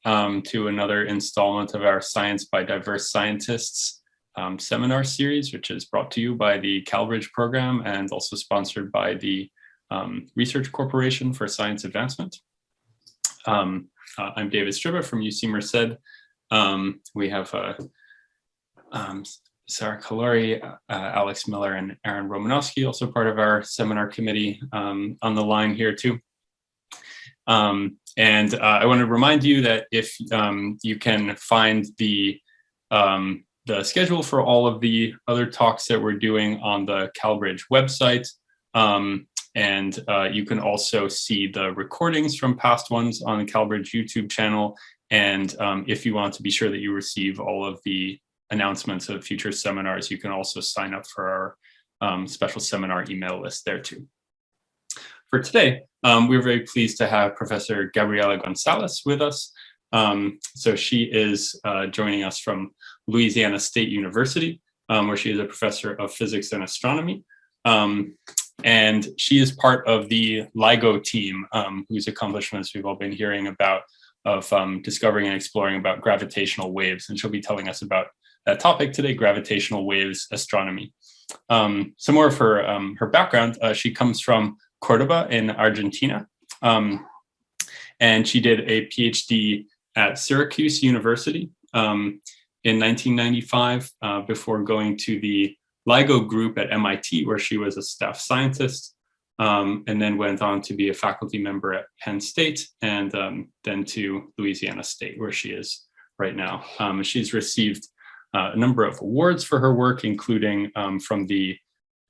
to another installment of our Science by Diverse Scientists seminar series, which is brought to you by the CalBridge program and also sponsored by the Research Corporation for Science Advancement. I'm David Striba from UC Merced. We have Sarah Kalari, Alex Miller, and Aaron Romanowski, also part of our seminar committee on the line here too. And I want to remind you that if you can find the schedule for all of the other talks that we're doing on the CalBridge website, and you can also see the recordings from past ones on the CalBridge YouTube channel. And if you want to be sure that you receive all of the announcements of future seminars, you can also sign up for our special seminar email list there too. For today, we're very pleased to have Professor Gabriela González with us. So she is joining us from Louisiana State University, where she is a professor of physics and astronomy. And she is part of the LIGO team, whose accomplishments we've all been hearing about, of discovering and exploring about gravitational waves. And she'll be telling us about that topic today, gravitational waves astronomy. Some more of her background, she comes from Cordoba in Argentina. And she did a PhD at Syracuse University in 1995 before going to the LIGO group at MIT, where she was a staff scientist, and then went on to be a faculty member at Penn State, and then to Louisiana State, where she is right now. She's received a number of awards for her work, including from the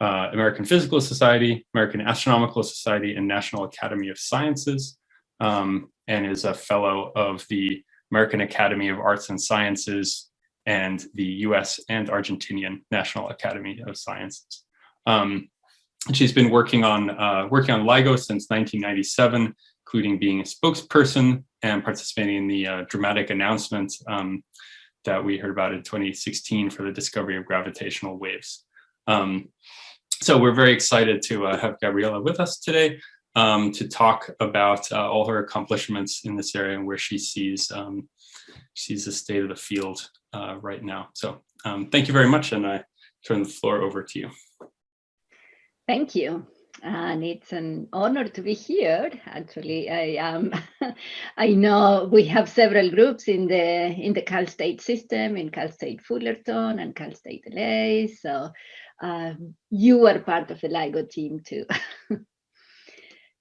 American Physical Society, American Astronomical Society, and National Academy of Sciences, and is a fellow of the American Academy of Arts and Sciences and the US and Argentinian National Academy of Sciences. She's been working on LIGO since 1997, including being a spokesperson and participating in the dramatic announcement that we heard about in 2016 for the discovery of gravitational waves. So we're very excited to have Gabriela with us today to talk about all her accomplishments in this area and where she sees the state of the field right now. So thank you very much, and I turn the floor over to you. Thank you. And it's an honor to be here. Actually, I know we have several groups in the Cal State system, in Cal State Fullerton and Cal State LA. So you are part of the LIGO team too.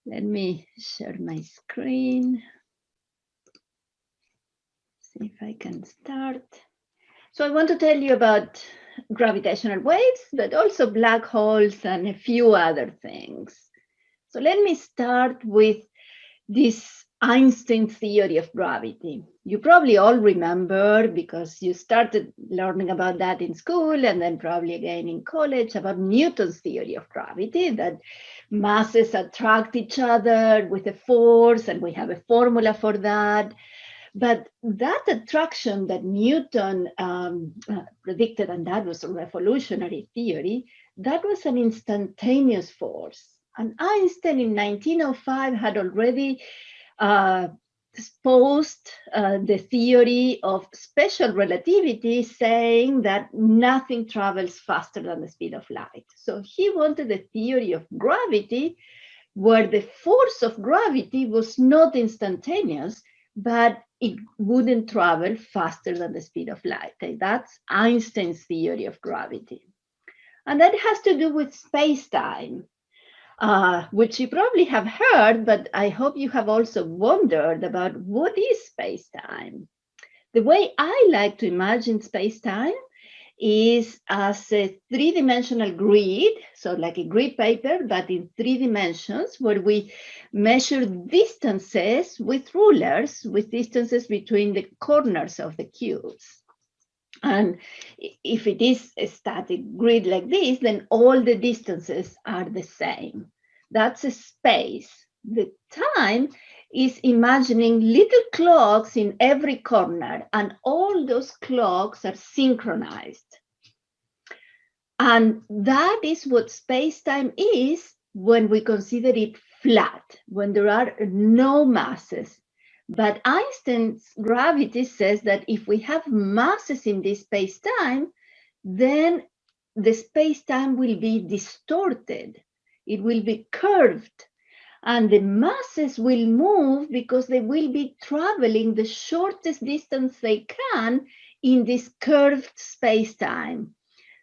Let me share my screen. See if I can start. So I want to tell you about gravitational waves, but also black holes and a few other things. So let me start with this Einstein theory of gravity. You probably all remember, because you started learning about that in school and then probably again in college, about Newton's theory of gravity, that masses attract each other with a force, and we have a formula for that. But that attraction that Newton predicted, and that was a revolutionary theory, that was an instantaneous force. And Einstein in 1905 had already exposed the theory of special relativity, saying that nothing travels faster than the speed of light. So he wanted a theory of gravity where the force of gravity was not instantaneous, but it wouldn't travel faster than the speed of light. That's Einstein's theory of gravity. And that has to do with space-time, which you probably have heard, but I hope you have also wondered about what is space-time. The way I like to imagine space-time is as a three-dimensional grid, so like a grid paper, but in 3 dimensions, where we measure distances with rulers, with distances between the corners of the cubes. And if it is a static grid like this, then all the distances are the same. That's a space. The time is imagining little clocks in every corner, and all those clocks are synchronized. And that is what space-time is when we consider it flat, when there are no masses, But Einstein's gravity says that if we have masses in this space-time, then the space-time will be distorted. It will be curved. And the masses will move because they will be traveling the shortest distance they can in this curved space-time.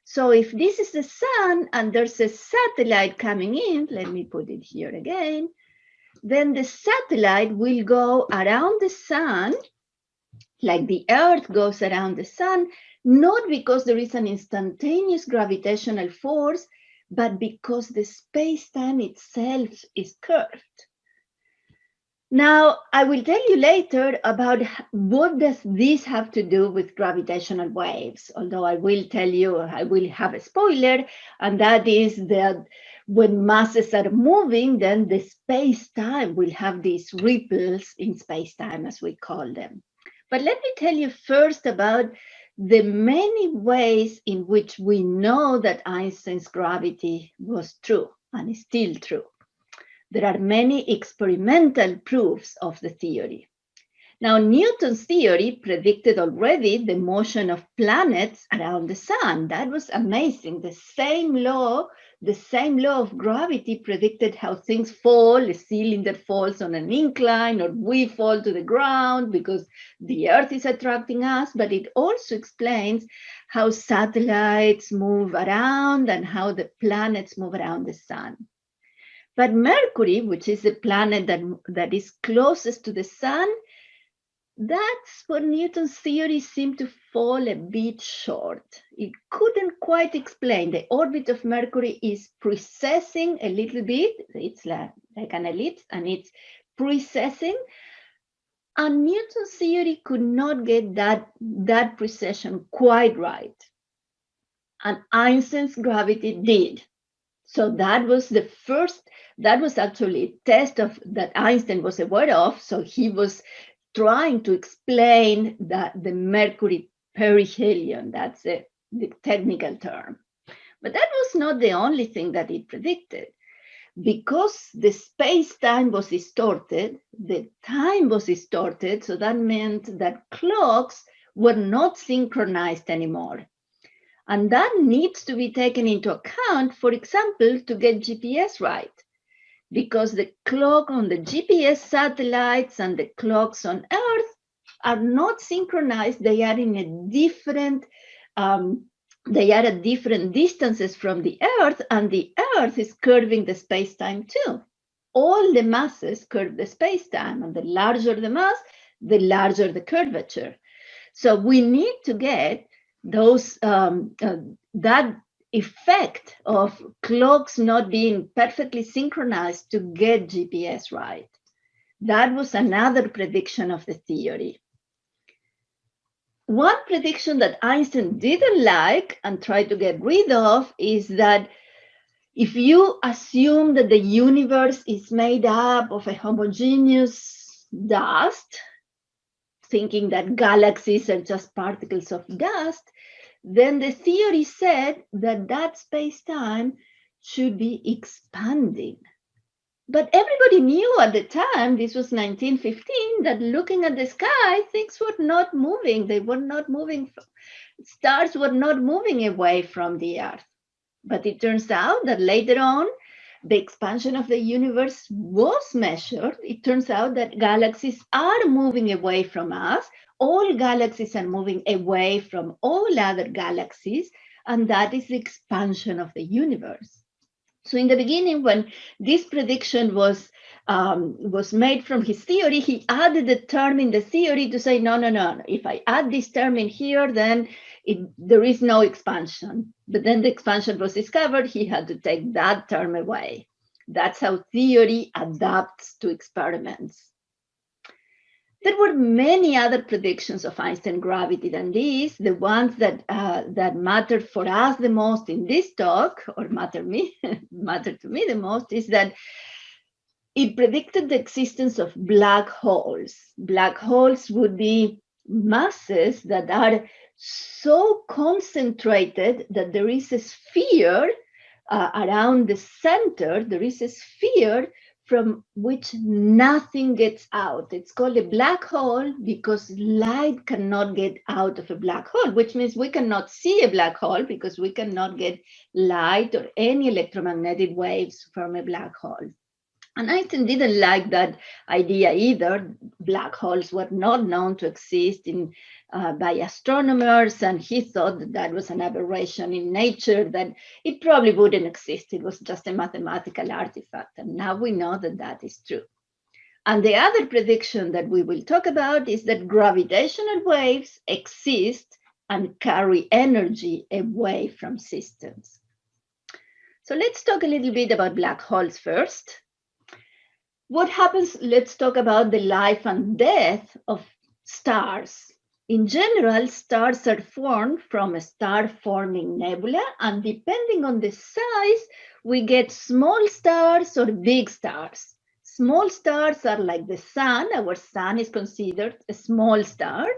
So if this is the sun and there's a satellite coming in, let me put it here again, then the satellite will go around the sun like the Earth goes around the sun, not because there is an instantaneous gravitational force, but because the space-time itself is curved. Now, I will tell you later about what does this have to do with gravitational waves, although I will tell you, I will have a spoiler, and that is that when masses are moving, then the space-time will have these ripples in space-time, as we call them. But let me tell you first about the many ways in which we know that Einstein's gravity was true and is still true. There are many experimental proofs of the theory. Now, Newton's theory predicted already the motion of planets around the sun. That was amazing. The same law of gravity predicted how things fall. A cylinder falls on an incline, or we fall to the ground because the Earth is attracting us. But it also explains how satellites move around and how the planets move around the sun. But Mercury, which is the planet that is closest to the sun, that's what Newton's theory seemed to fall a bit short. It couldn't quite explain. The orbit of Mercury is precessing a little bit. It's like an ellipse, and it's precessing. And Newton's theory could not get that precession quite right. And Einstein's gravity did. So that was actually a test that Einstein was aware of. So he was trying to explain the Mercury perihelion. That's the technical term. But that was not the only thing that it predicted. Because the space-time was distorted, the time was distorted, so that meant that clocks were not synchronized anymore. And that needs to be taken into account, for example, to get GPS right. Because the clock on the GPS satellites and the clocks on Earth are not synchronized. They are in a different, they are at different distances from the Earth, and the Earth is curving the space-time too. All the masses curve the space-time, and the larger the mass, the larger the curvature. So we need to get those that effect of clocks not being perfectly synchronized to get GPS right. That was another prediction of the theory. One prediction that Einstein didn't like and tried to get rid of is that if you assume that the universe is made up of a homogeneous dust, thinking that galaxies are just particles of dust, then the theory said that space-time should be expanding. But everybody knew at the time, this was 1915, that looking at the sky, things were not moving. They were not moving. Stars were not moving away from the Earth. But it turns out that later on, the expansion of the universe was measured. It turns out that galaxies are moving away from us. All galaxies are moving away from all other galaxies, and that is the expansion of the universe. So in the beginning, when this prediction was made from his theory, he added a term in the theory to say, no. If I add this term in here, then there is no expansion. But then the expansion was discovered. He had to take that term away. That's how theory adapts to experiments. There were many other predictions of Einstein gravity than these. The ones that mattered for us the most in this talk, or matter to me the most, is that it predicted the existence of black holes. Black holes would be masses that are so concentrated that there is a sphere around the center. There is a sphere from which nothing gets out. It's called a black hole because light cannot get out of a black hole, which means we cannot see a black hole because we cannot get light or any electromagnetic waves from a black hole. And Einstein didn't like that idea either. Black holes were not known to exist by astronomers, and he thought that that was an aberration in nature, that it probably wouldn't exist. It was just a mathematical artifact. And now we know that that is true. And the other prediction that we will talk about is that gravitational waves exist and carry energy away from systems. So let's talk a little bit about black holes first. What happens? Let's talk about the life and death of stars. In general, stars are formed from a star-forming nebula, and depending on the size, we get small stars or big stars. Small stars are like the sun. Our sun is considered a small star,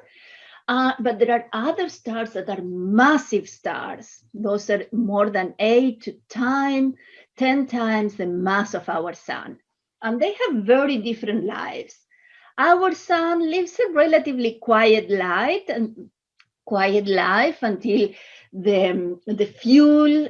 but there are other stars that are massive stars. Those are more than 10 times the mass of our sun. And they have very different lives. Our sun lives a relatively quiet life until the fuel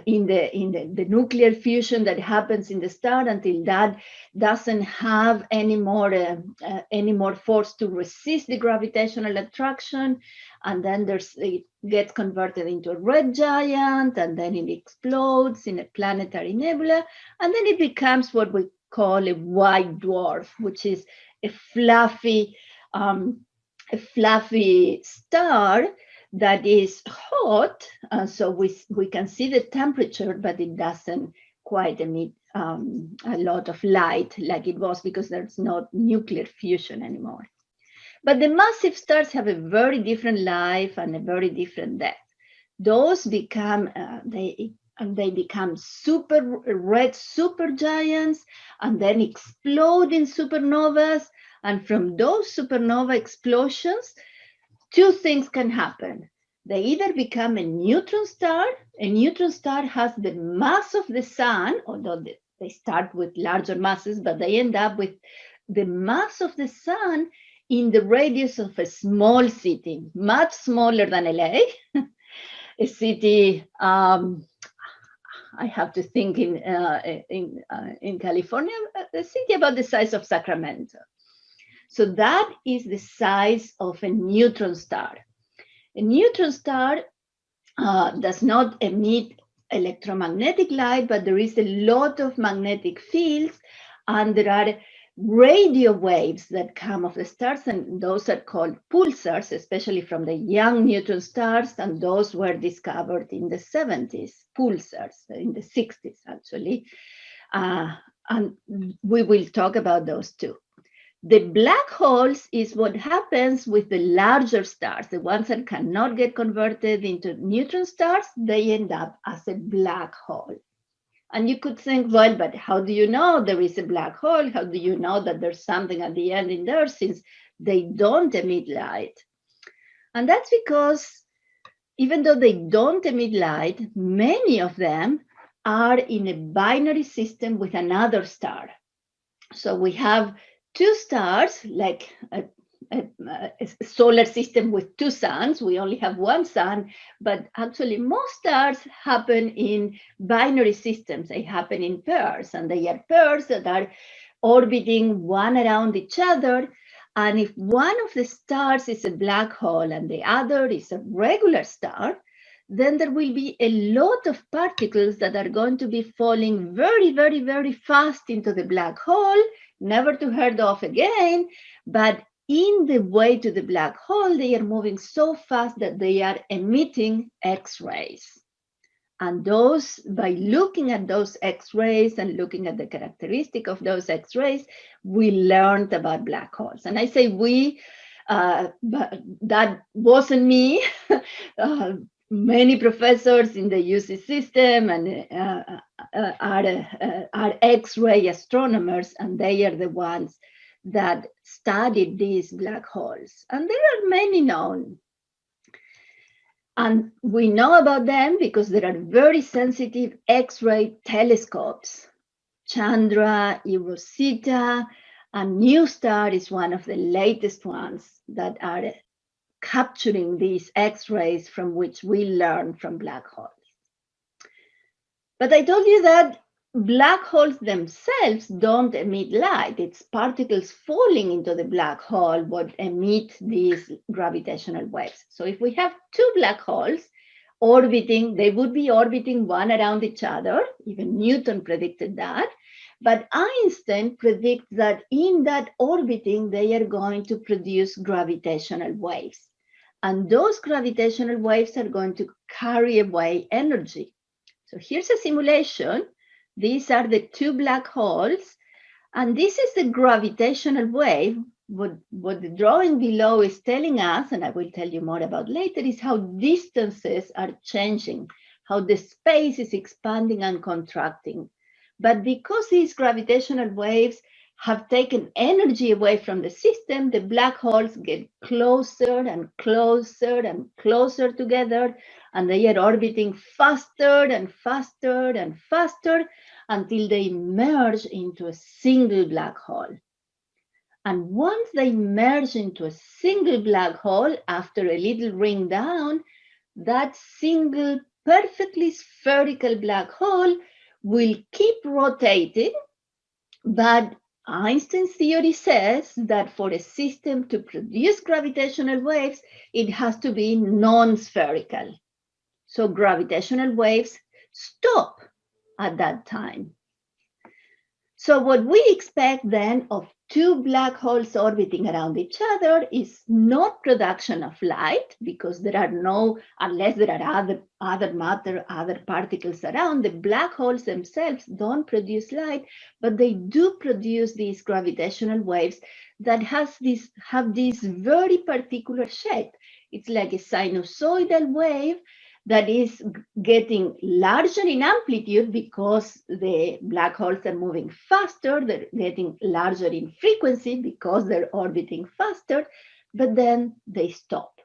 in the nuclear fusion that happens in the star, until that doesn't have any more force to resist the gravitational attraction, and then it gets converted into a red giant, and then it explodes in a planetary nebula, and then it becomes what we call a white dwarf, which is a fluffy star that is hot, so we can see the temperature, but it doesn't quite emit a lot of light like it was, because there's no nuclear fusion anymore. But the massive stars have a very different life and a very different death. Those become they become super red supergiants, and then explode in supernovas. And from those supernova explosions, two things can happen. They either become a neutron star. A neutron star has the mass of the sun, although they start with larger masses, but they end up with the mass of the sun in the radius of a small city, much smaller than LA. A city, I have to think in California, a city about the size of Sacramento. So that is the size of a neutron star. A neutron star does not emit electromagnetic light, but there is a lot of magnetic fields, and there are radio waves that come off the stars, and those are called pulsars, especially from the young neutron stars, and those were discovered in the 70s, pulsars, in the 60s actually, and we will talk about those too. The black holes is what happens with the larger stars, the ones that cannot get converted into neutron stars. They end up as a black hole. And you could think, well, but how do you know there is a black hole? How do you know that there's something at the end in there, since they don't emit light? And that's because even though they don't emit light, many of them are in a binary system with another star. So we have two stars, like a solar system with two suns. We only have one sun, but actually most stars happen in binary systems. They happen in pairs, and they are pairs that are orbiting one around each other. And if one of the stars is a black hole and the other is a regular star, then there will be a lot of particles that are going to be falling very, very, very fast into the black hole, never to heard of again. But in the way to the black hole, they are moving so fast that they are emitting X-rays. And those, by looking at those X-rays and looking at the characteristic of those X-rays, we learned about black holes. And I say we, but that wasn't me. Many professors in the UC system and are X-ray astronomers, and they are the ones that studied these black holes. And there are many known. And we know about them because there are very sensitive X-ray telescopes Chandra, Rosita, and New Star is one of the latest ones that are capturing these X-rays from which we learn from black holes. But I told you that black holes themselves don't emit light. It's particles falling into the black hole what emit these gravitational waves. So if we have two black holes orbiting, they would be orbiting one around each other. Even Newton predicted that. But Einstein predicts that in that orbiting, they are going to produce gravitational waves. And those gravitational waves are going to carry away energy. So here's a simulation. These are the two black holes. And this is the gravitational wave. What the drawing below is telling us, and I will tell you more about later, is how distances are changing, how the space is expanding and contracting. But because these gravitational waves have taken energy away from the system, the black holes get closer and closer and closer together, and they are orbiting faster and faster and faster until they merge into a single black hole. And once they merge into a single black hole, after a little ring down, that single perfectly spherical black hole will keep rotating, but Einstein's theory says that for a system to produce gravitational waves, it has to be non-spherical. So gravitational waves stop at that time. So what we expect then of two black holes orbiting around each other is not production of light, because there are no, unless there are other matter, other particles around, the black holes themselves don't produce light, but they do produce these gravitational waves that have this very particular shape. It's like a sinusoidal wave that is getting larger in amplitude because the black holes are moving faster. They're getting larger in frequency because they're orbiting faster, but then they stop.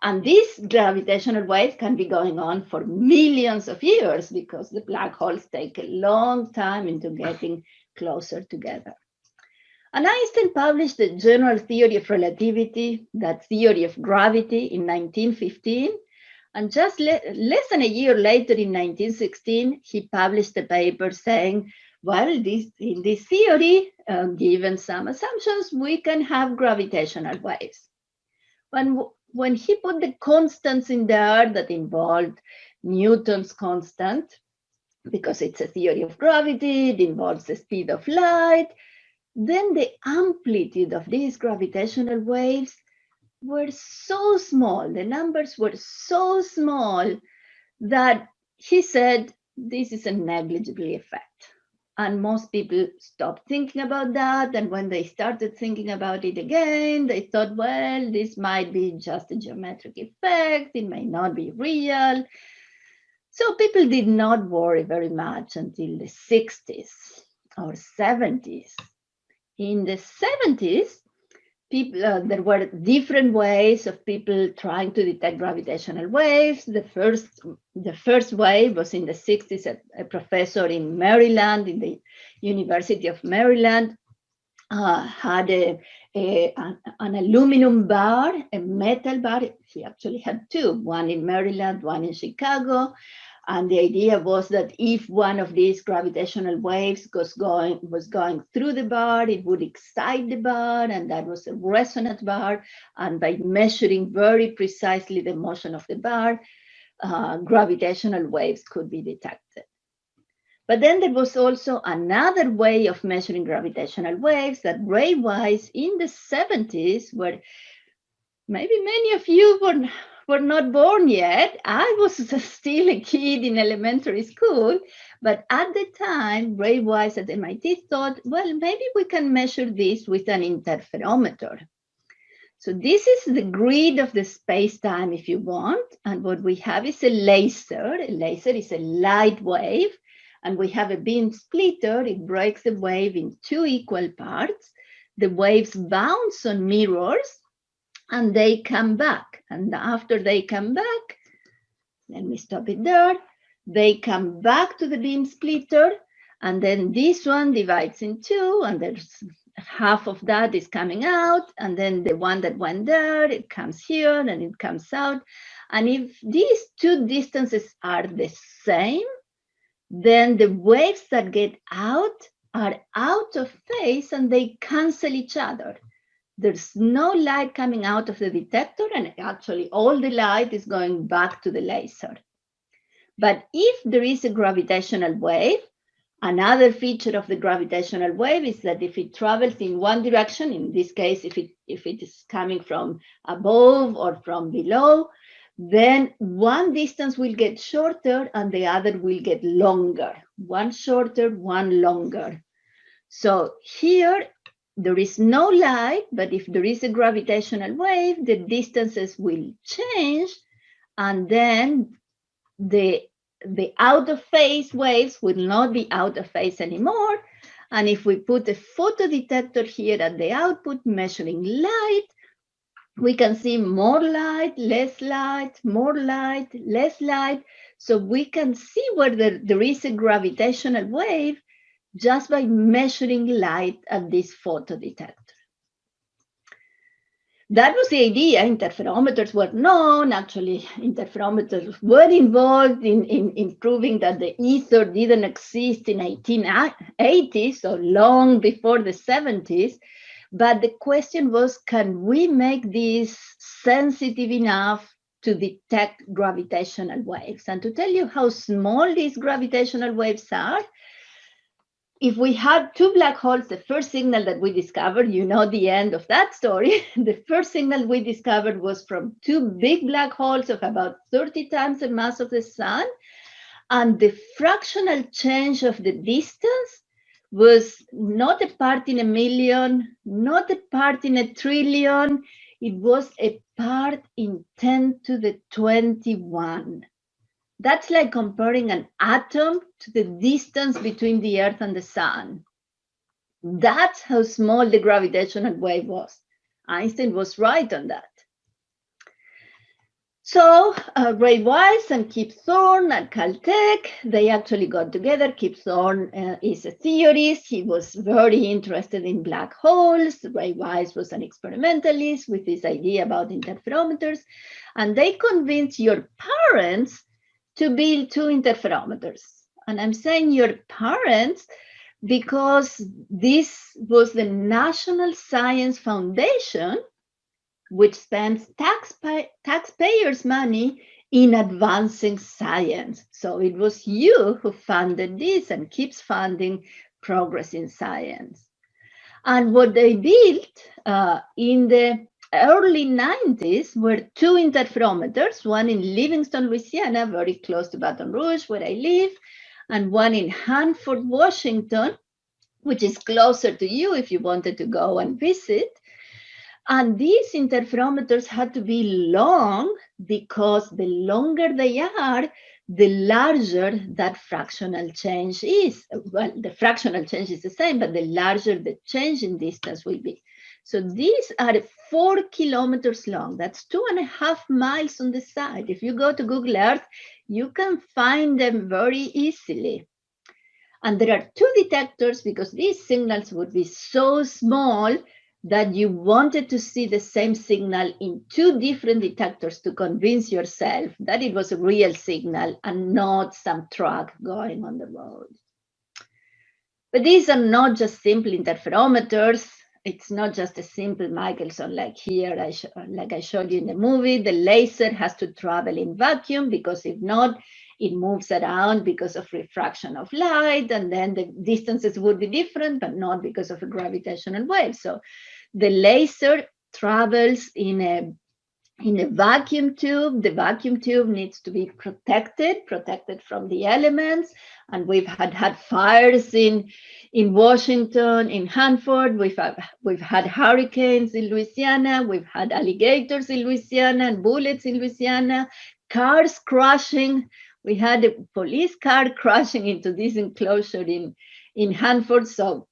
And these gravitational waves can be going on for millions of years because the black holes take a long time into getting closer together. And Einstein published the general theory of relativity, that theory of gravity, in 1915. And just less than a year later, in 1916, he published a paper saying, well, in this theory, given some assumptions, we can have gravitational waves. When he put the constants in there that involved Newton's constant, because it's a theory of gravity, it involves the speed of light, then the amplitude of these gravitational waves were so small, the numbers were so small that he said, this is a negligible effect. And most people stopped thinking about that. And when they started thinking about it again, they thought, well, this might be just a geometric effect. It may not be real. So people did not worry very much until the 60s or 70s. In the 70s, there were different ways of people trying to detect gravitational waves. The first wave was in the 60s. A professor in Maryland, in the University of Maryland, had an aluminum bar, a metal bar. He actually had two, one in Maryland, one in Chicago. And the idea was that if one of these gravitational waves was going through the bar, it would excite the bar, and that was a resonant bar. And by measuring very precisely the motion of the bar, gravitational waves could be detected. But then there was also another way of measuring gravitational waves that ray-wise in the 70s, where maybe many of you were not born yet. I was still a kid in elementary school, but at the time, Ray Wise at MIT thought, well, maybe we can measure this with an interferometer. So this is the grid of the space-time, if you want, and what we have is a laser. A laser is a light wave, and we have a beam splitter. It breaks the wave in two equal parts. The waves bounce on mirrors, and they come back. And after they come back, let me stop it there. They come back to the beam splitter, And then this one divides in two, and there's half of that is coming out. And then the one that went there, it comes here and it comes out. And if these two distances are the same, then the waves that get out are out of phase and they cancel each other. There's no light coming out of the detector, and actually all the light is going back to the laser. But if there is a gravitational wave, another feature of the gravitational wave is that if it travels in one direction, in this case, if it is coming from above or from below, then one distance will get shorter and the other will get longer. One shorter, one longer. So here, there is no light, but if there is a gravitational wave, the distances will change, and then the out of phase waves will not be out of phase anymore. And if we put a photodetector here at the output measuring light, we can see more light, less light, more light, less light. So we can see whether there is a gravitational wave just by measuring light at this photodetector. That was the idea. Interferometers were known. Actually, interferometers were involved in proving that the ether didn't exist in 1880, so long before the 70s. But the question was, can we make this sensitive enough to detect gravitational waves? And to tell you how small these gravitational waves are, if we had two black holes, the first signal that we discovered, you know the end of that story. The first signal we discovered was from two big black holes of about 30 times the mass of the sun. And the fractional change of the distance was not a part in a million, not a part in a trillion. It was a part in 10 to the 21. That's like comparing an atom to the distance between the Earth and the sun. That's how small the gravitational wave was. Einstein was right on that. So Ray Weiss and Kip Thorne at Caltech, they actually got together. Kip Thorne is a theorist. He was very interested in black holes. Ray Weiss was an experimentalist with this idea about interferometers. And they convinced your parents to build two interferometers. And I'm saying your parents because this was the National Science Foundation, which spends taxpayers' money in advancing science. So it was you who funded this and keeps funding progress in science. And what they built in the early 90s were two interferometers, one in Livingston, Louisiana, very close to Baton Rouge, where I live, and one in Hanford, Washington, which is closer to you if you wanted to go and visit. And these interferometers had to be long because the longer they are, the larger that fractional change is. Well, the fractional change is the same, but the larger the change in distance will be. So these are 4 kilometers long. That's 2.5 miles on the side. If you go to Google Earth, you can find them very easily. And there are two detectors because these signals would be so small that you wanted to see the same signal in two different detectors to convince yourself that it was a real signal and not some truck going on the road. But these are not just simple interferometers. It's not just a simple Michelson like here, like I showed you in the movie. The laser has to travel in vacuum because if not, it moves around because of refraction of light, and then the distances would be different, but not because of a gravitational wave. So the laser travels in a vacuum tube. The vacuum tube needs to be protected from the elements. And we've had fires in Washington, in Hanford. We've had hurricanes in Louisiana. We've had alligators in Louisiana and bullets in Louisiana, cars crashing. We had a police car crashing into this enclosure in Hanford. So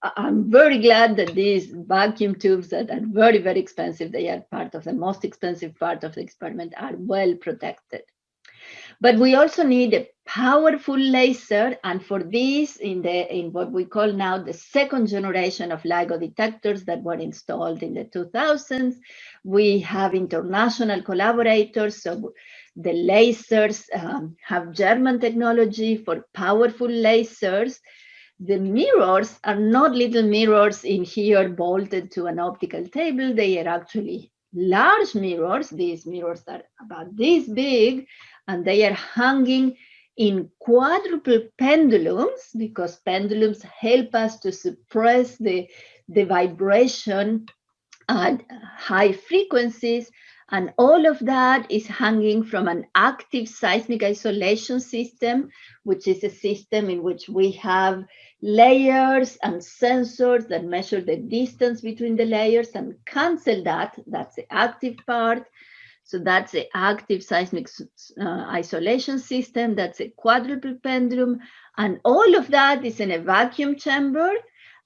I'm very glad that these vacuum tubes that are very, very expensive, they are part of the most expensive part of the experiment, are well protected. But we also need a powerful laser, and for this, in what we call now the second generation of LIGO detectors that were installed in the 2000s, we have international collaborators. So the lasers have German technology for powerful lasers. The mirrors are not little mirrors in here bolted to an optical table. They are actually large mirrors. These mirrors are about this big, and they are hanging in quadruple pendulums, because pendulums help us to suppress the vibration at high frequencies. And all of that is hanging from an active seismic isolation system, which is a system in which we have layers and sensors that measure the distance between the layers and cancel that. That's the active part. So that's the active seismic isolation system. That's a quadruple pendulum. And all of that is in a vacuum chamber.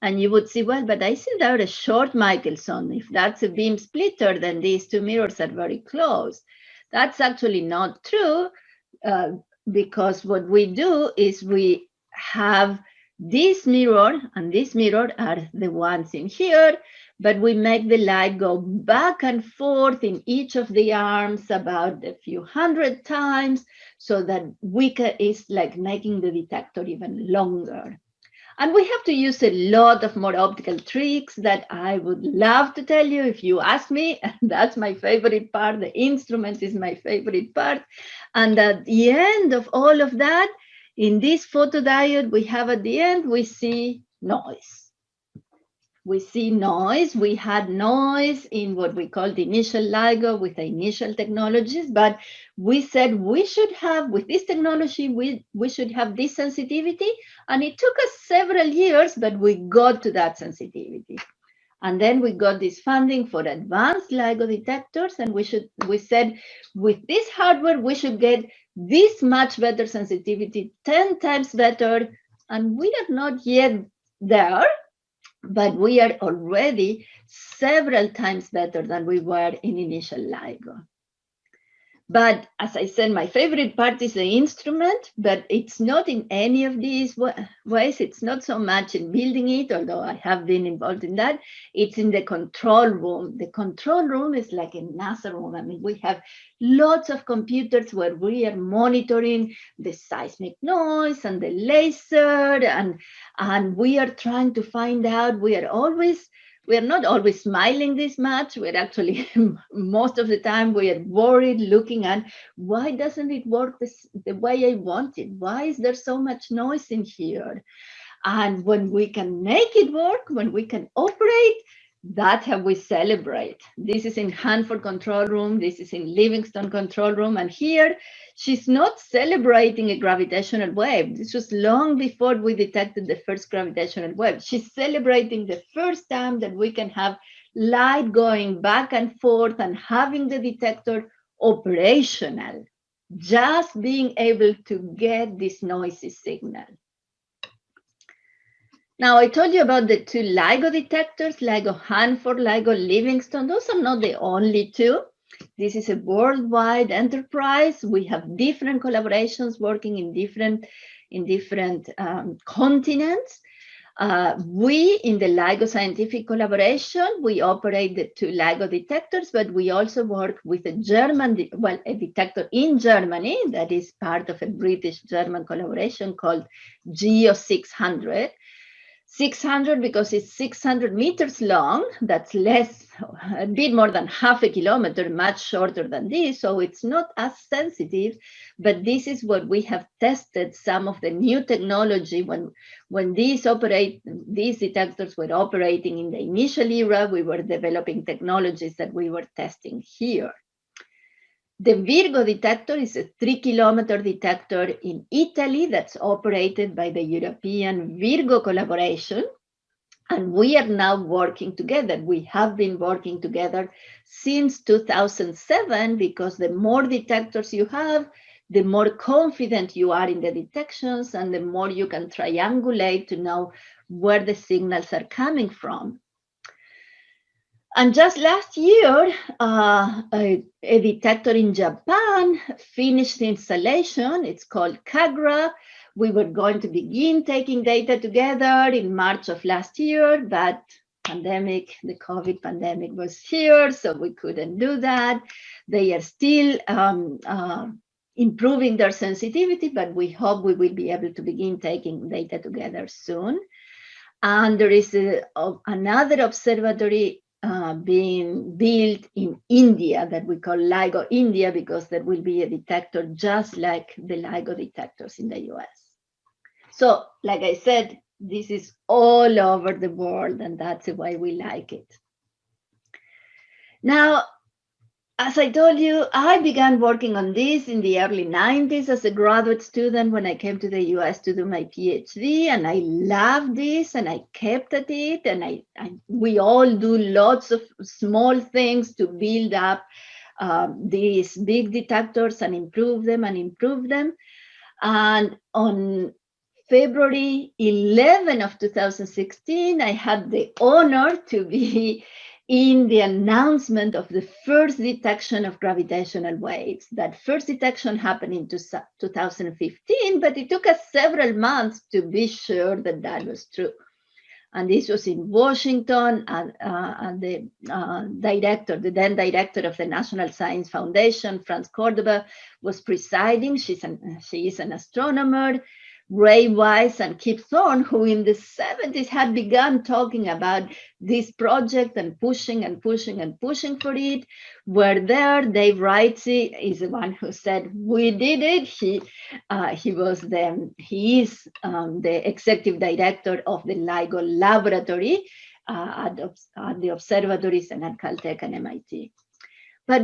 And you would see, well, but I see there a short Michelson. If that's a beam splitter, then these two mirrors are very close. That's actually not true, because what we do is we have this mirror, and this mirror are the ones in here, but we make the light go back and forth in each of the arms about a few hundred times, so that is like making the detector even longer. And we have to use a lot of more optical tricks that I would love to tell you if you ask me. That's my favorite part. The instrument is my favorite part. And at the end of all of that, in this photodiode we have at the end, we see noise. We see noise. We had noise in what we call the initial LIGO with the initial technologies, but we said we should have, with this technology, we should have this sensitivity. And it took us several years, but we got to that sensitivity. And then we got this funding for advanced LIGO detectors, and we said, with this hardware, we should get this much better sensitivity, 10 times better. And we are not yet there, but we are already several times better than we were in initial LIGO. But as I said, my favorite part is the instrument, but it's not in any of these ways. It's not so much in building it, although I have been involved in that. It's in the control room. The control room is like a NASA room. I mean, we have lots of computers where we are monitoring the seismic noise and the laser, and we are trying to find out. We are not always smiling this much. We're actually, most of the time, we are worried, looking at why doesn't it work the way I want it? Why is there so much noise in here? And when we can make it work, when we can operate, that's how we celebrate. This is in Hanford control room. This is in Livingston control room. And here, she's not celebrating a gravitational wave. This was long before we detected the first gravitational wave. She's celebrating the first time that we can have light going back and forth and having the detector operational, just being able to get this noisy signal. Now, I told you about the two LIGO detectors, LIGO Hanford, LIGO Livingston. Those are not the only two. This is a worldwide enterprise. We have different collaborations working in different continents. We, in the LIGO scientific collaboration, we operate the two LIGO detectors, but we also work with a detector in Germany that is part of a British-German collaboration called GEO 600. 600 because it's 600 meters long. That's a bit more than half a kilometer, much shorter than this. So it's not as sensitive, but this is what we have tested some of the new technology when these detectors were operating in the initial era. We were developing technologies that we were testing here. The Virgo detector is a 3-kilometer detector in Italy that's operated by the European Virgo collaboration. And we are now working together. We have been working together since 2007, because the more detectors you have, the more confident you are in the detections and the more you can triangulate to know where the signals are coming from. And just last year, a detector in Japan finished the installation. It's called Kagra. We were going to begin taking data together in March of last year, but the COVID pandemic was here, so we couldn't do that. They are still improving their sensitivity, but we hope we will be able to begin taking data together soon. And there is another observatory being built in India that we call LIGO India, because there will be a detector just like the LIGO detectors in the US. So, like I said, this is all over the world, and that's why we like it. Now, as I told you, I began working on this in the early 90s as a graduate student when I came to the US to do my PhD, and I loved this and I kept at it, and we all do lots of small things to build up these big detectors and improve them. And on February 11 of 2016, I had the honor to be in the announcement of the first detection of gravitational waves. That first detection happened in 2015, but it took us several months to be sure that that was true. And this was in Washington, and the then director of the National Science Foundation, Franz Cordova, was presiding. She is an astronomer. Ray Weiss and Kip Thorne, who in the 70s had begun talking about this project and pushing for it, were there. Dave Wrightsey is the one who said, we did it. He is the executive director of the LIGO laboratory at the observatories and at Caltech and MIT. But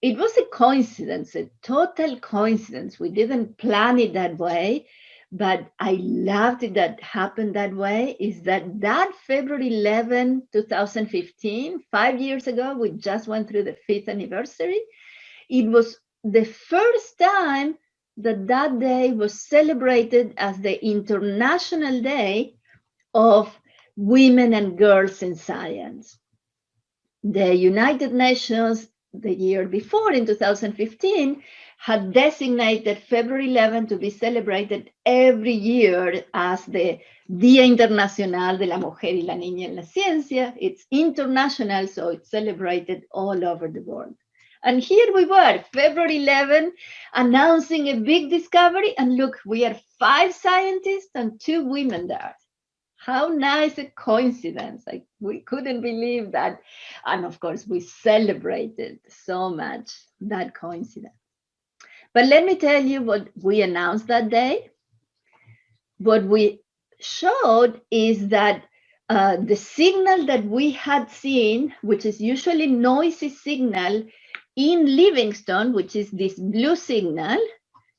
it was a coincidence, a total coincidence. We didn't plan it that way, but I loved it that happened that way, is that February 11, 2015, 5 years ago, we just went through the 5th anniversary. It was the first time that day was celebrated as the International Day of Women and Girls in Science. The United Nations, the year before, in 2015, had designated February 11 to be celebrated every year as the Día Internacional de la Mujer y la Niña en la Ciencia. It's international, so it's celebrated all over the world. And here we were, February 11, announcing a big discovery. And look, we are 5 scientists and 2 women there. How nice a coincidence. We couldn't believe that. And of course, we celebrated so much that coincidence. But let me tell you what we announced that day. What we showed is that the signal that we had seen, which is usually noisy signal in Livingston, which is this blue signal.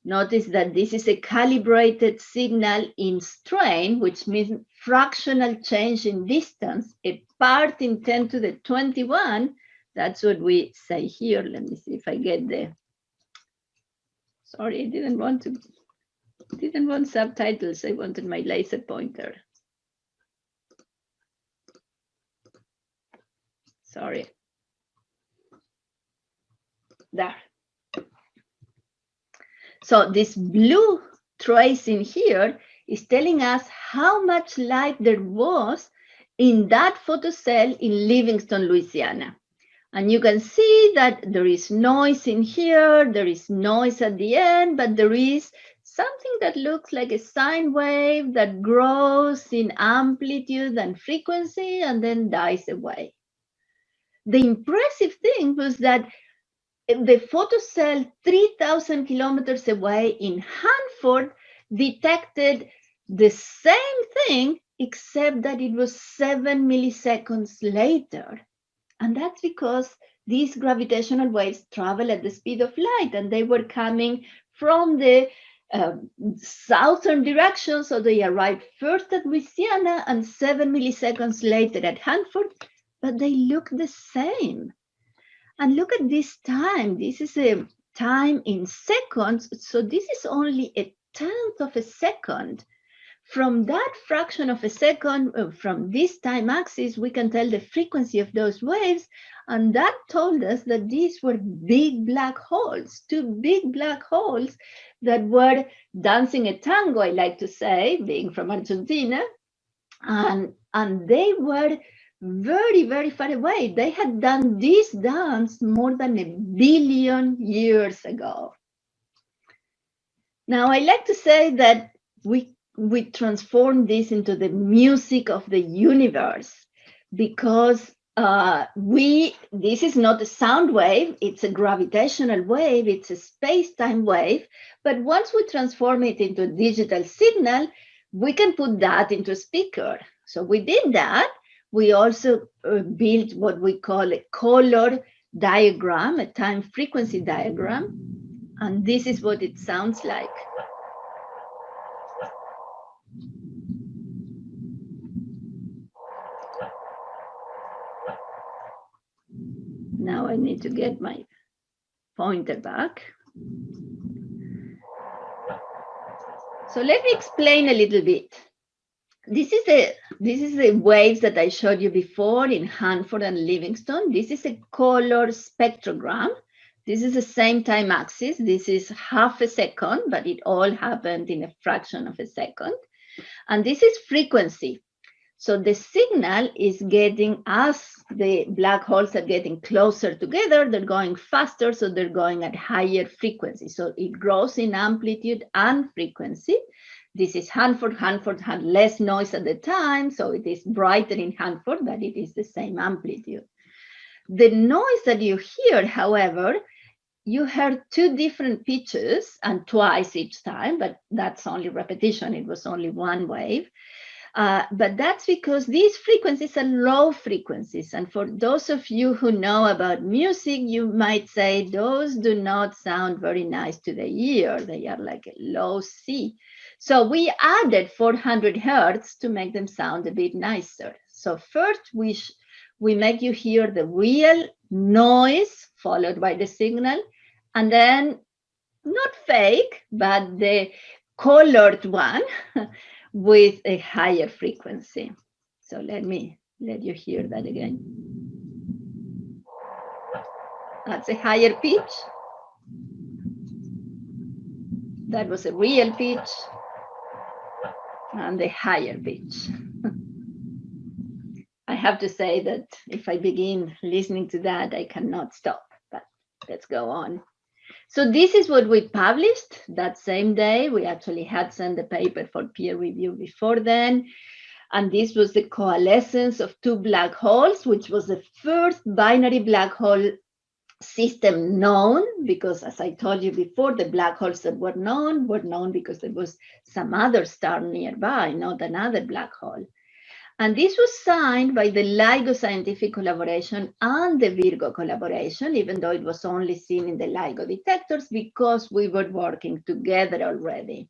Notice that this is a calibrated signal in strain, which means fractional change in distance, a part in 10 to the 21. That's what we say here. Let me see if I get the, sorry, I didn't want subtitles. I wanted my laser pointer. Sorry. There. So this blue trace in here is telling us how much light there was in that photocell in Livingston, Louisiana. And you can see that there is noise in here, there is noise at the end, but there is something that looks like a sine wave that grows in amplitude and frequency and then dies away. The impressive thing was that the photocell 3,000 kilometers away in Hanford detected the same thing, except that it was 7 milliseconds later. And that's because these gravitational waves travel at the speed of light, and they were coming from the southern direction. So they arrived first at Louisiana and 7 milliseconds later at Hanford, but they look the same. And look at this time. This is a time in seconds. So this is only a tenth of a second from that fraction of a second, from this time axis, we can tell the frequency of those waves. And that told us that these were big black holes, two big black holes that were dancing a tango, I like to say, being from Argentina. And they were very, very far away. They had done this dance more than 1 billion years ago. Now, I like to say that we transform this into the music of the universe, because this is not a sound wave, it's a gravitational wave, it's a space-time wave, but once we transform it into a digital signal, we can put that into a speaker. So we did that. We also built what we call a color diagram, a time frequency diagram, and this is what it sounds like. Now I need to get my pointer back. So let me explain a little bit. This is the waves that I showed you before in Hanford and Livingston. This is a color spectrogram. This is the same time axis. This is half a second, but it all happened in a fraction of a second. And this is frequency. So the signal is getting, as the black holes are getting closer together, they're going faster, so they're going at higher frequency. So it grows in amplitude and frequency. This is Hanford. Hanford had less noise at the time, so it is brighter in Hanford, but it is the same amplitude. The noise that you hear, however, you heard two different pitches and twice each time, but that's only repetition. It was only one wave. But that's because these frequencies are low frequencies. And for those of you who know about music, you might say those do not sound very nice to the ear. They are like a low C. So we added 400 hertz to make them sound a bit nicer. So first we make you hear the real noise followed by the signal, and then not fake, but the colored one with a higher frequency. So let you hear that again. That's a higher pitch. That was a real pitch. And the higher pitch. I have to say that if I begin listening to that, I cannot stop, but let's go on. So this is what we published that same day. We actually had sent the paper for peer review before then. And this was the coalescence of two black holes, which was the first binary black hole system known, because as I told you before, the black holes that were known because there was some other star nearby, not another black hole. And this was signed by the LIGO scientific collaboration and the Virgo collaboration, even though it was only seen in the LIGO detectors, because we were working together already.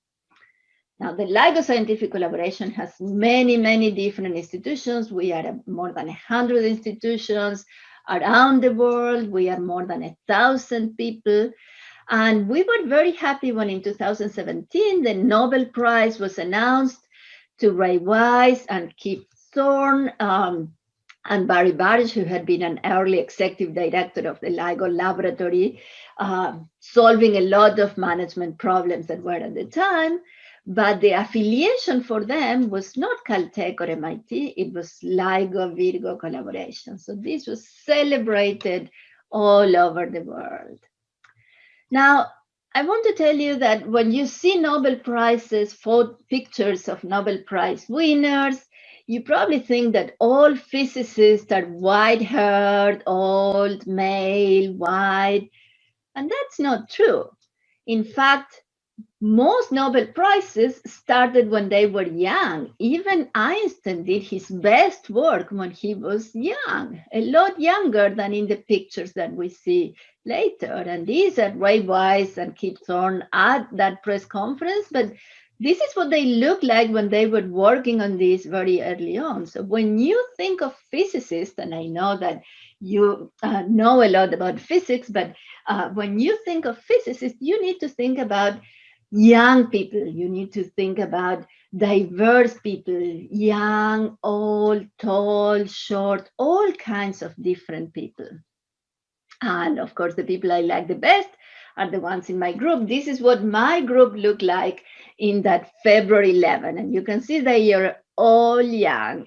Now, the LIGO scientific collaboration has many, many different institutions. We are more than 100 institutions around the world. We are more than 1,000 people. And we were very happy when in 2017, the Nobel Prize was announced to Ray Weiss and Kip Thorne and Barry Barish, who had been an early executive director of the LIGO laboratory, solving a lot of management problems that were at the time. But the affiliation for them was not Caltech or MIT, it was LIGO-Virgo collaboration. So this was celebrated all over the world. Now, I want to tell you that when you see Nobel Prizes, pictures of Nobel Prize winners, you probably think that all physicists are white-haired, old, male, white, and that's not true. In fact, most Nobel Prizes started when they were young. Even Einstein did his best work when he was young, a lot younger than in the pictures that we see later. And these are Ray Weiss and Kip Thorne at that press conference, but this is what they looked like when they were working on this very early on. So when you think of physicists, and I know that you know a lot about physics, but when you think of physicists, you need to think about young people. You need to think about diverse people, young, old, tall, short, all kinds of different people. And of course, the people I like the best are the ones in my group. This is what my group looked like in that February 11. And you can see they are all young.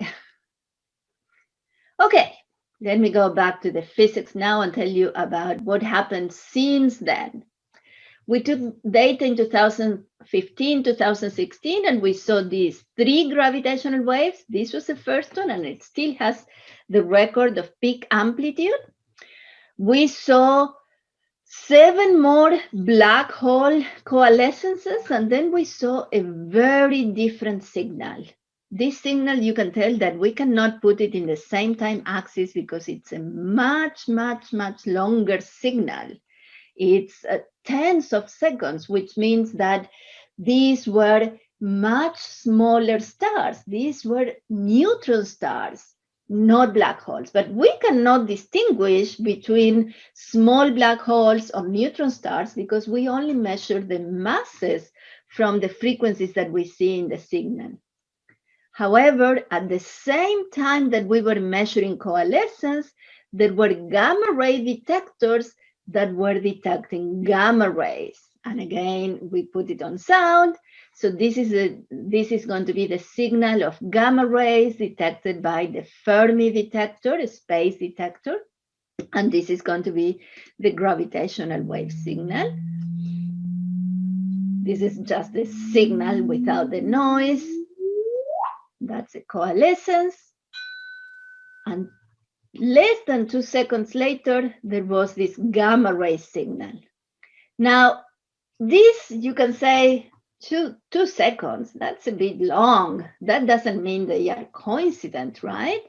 Okay, let me go back to the physics now and tell you about what happened since then. We took data in 2015, 2016, and we saw these 3 gravitational waves. This was the first one, and it still has the record of peak amplitude. We saw 7 more black hole coalescences, and then we saw a very different signal. This signal, you can tell that we cannot put it in the same time axis because it's a much, much, much longer signal. It's tens of seconds, which means that these were much smaller stars. These were neutron stars, not black holes. But we cannot distinguish between small black holes or neutron stars because we only measure the masses from the frequencies that we see in the signal. However, at the same time that we were measuring coalescence, there were gamma ray detectors that were detecting gamma rays. And again, we put it on sound. So this is going to be the signal of gamma rays detected by the Fermi detector, a space detector. And this is going to be the gravitational wave signal. This is just the signal without the noise. That's a coalescence. And less than 2 seconds later, there was this gamma ray signal. Now, this, you can say, 2 seconds, that's a bit long. That doesn't mean they are coincident, right?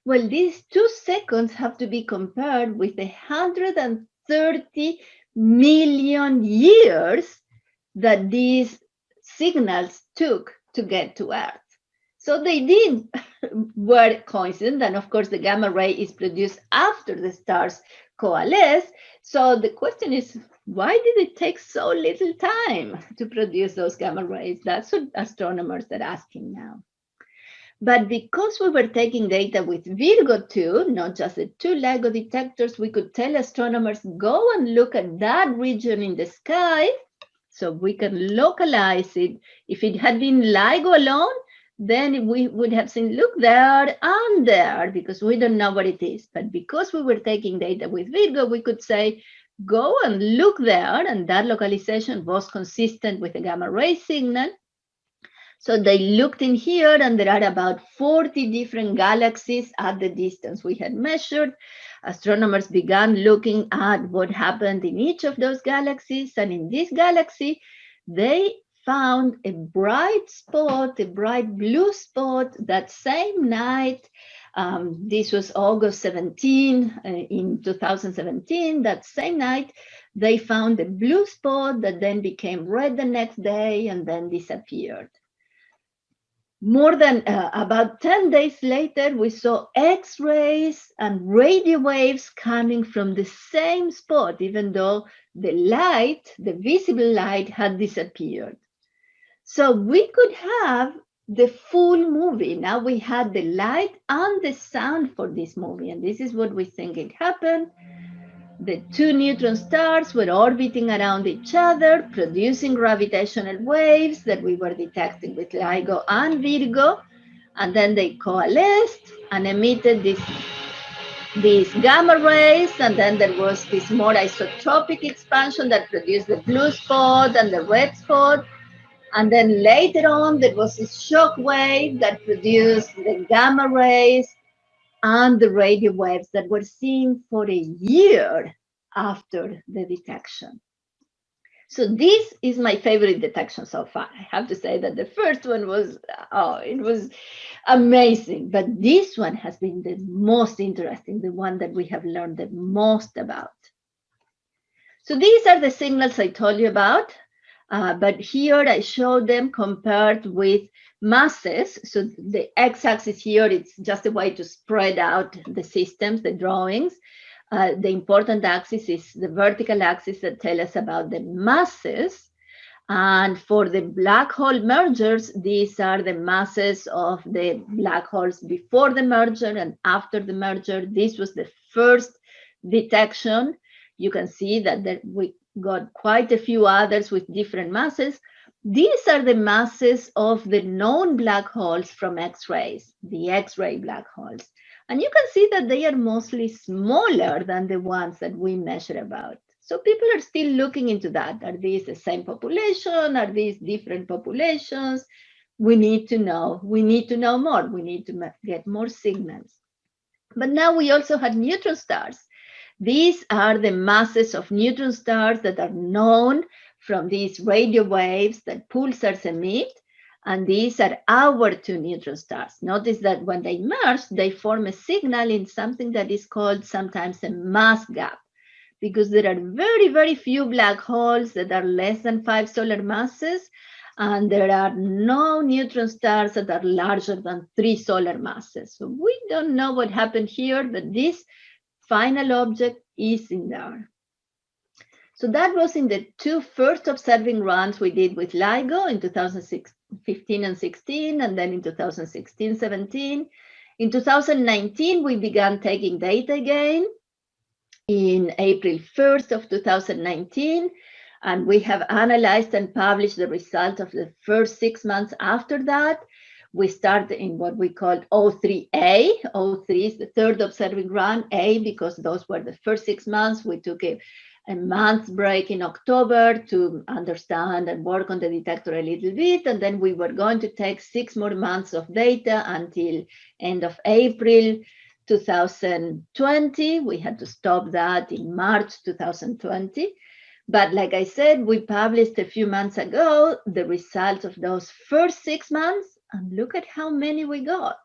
Well, these 2 seconds have to be compared with 130 million years that these signals took to get to Earth. So they did were coincident, and of course the gamma ray is produced after the stars coalesce. So the question is, why did it take so little time to produce those gamma rays? That's what astronomers are asking now. But because we were taking data with Virgo too, not just the 2 LIGO detectors, we could tell astronomers, go and look at that region in the sky, so we can localize it. If it had been LIGO alone, then we would have seen, look there and there, because we don't know what it is. But because we were taking data with Virgo, we could say, go and look there, and that localization was consistent with the gamma ray signal. So they looked in here, and there are about 40 different galaxies at the distance we had measured. Astronomers began looking at what happened in each of those galaxies, and in this galaxy, they found a bright spot, a bright blue spot that same night. This was August 17 in 2017. That same night, they found a blue spot that then became red the next day and then disappeared. More than about 10 days later, we saw X-rays and radio waves coming from the same spot, even though the light, the visible light, had disappeared. So we could have the full movie. Now we had the light and the sound for this movie, and this is what we think it happened. The 2 neutron stars were orbiting around each other, producing gravitational waves that we were detecting with LIGO and Virgo, and then they coalesced and emitted these gamma rays, and then there was this more isotropic expansion that produced the blue spot and the red spot. And then later on, there was a shock wave that produced the gamma rays and the radio waves that were seen for a year after the detection. So this is my favorite detection so far. I have to say that the first one was, it was amazing. But this one has been the most interesting, the one that we have learned the most about. So these are the signals I told you about. But here I show them compared with masses. So the x-axis here, it's just a way to spread out the systems, the drawings. The important axis is the vertical axis that tell us about the masses. And for the black hole mergers, these are the masses of the black holes before the merger and after the merger. This was the first detection. You can see that we got quite a few others with different masses. These are the masses of the known black holes from X-rays, the X-ray black holes. And you can see that they are mostly smaller than the ones that we measure about. So people are still looking into that. Are these the same population? Are these different populations? We need to know. We need to know more. We need to get more signals. But now we also have neutron stars. These are the masses of neutron stars that are known from these radio waves that pulsars emit. And these are our two neutron stars. Notice that when they merge, they form a signal in something that is called sometimes a mass gap, because there are very, very few black holes that are less than 5 solar masses, and there are no neutron stars that are larger than 3 solar masses. So we don't know what happened here, but this final object is in there. So that was in the two first observing runs we did with LIGO in 2015 and 16, and then in 2016, 17. In 2019, we began taking data again in April 1st of 2019, and we have analyzed and published the result of the first 6 months after that. We started in what we called O3A. O3 is the third observing run, A, because those were the first 6 months. We took a month break in October to understand and work on the detector a little bit, and then we were going to take 6 more months of data until end of April 2020. We had to stop that in March 2020. But like I said, we published a few months ago the results of those first 6 months, and look at how many we got.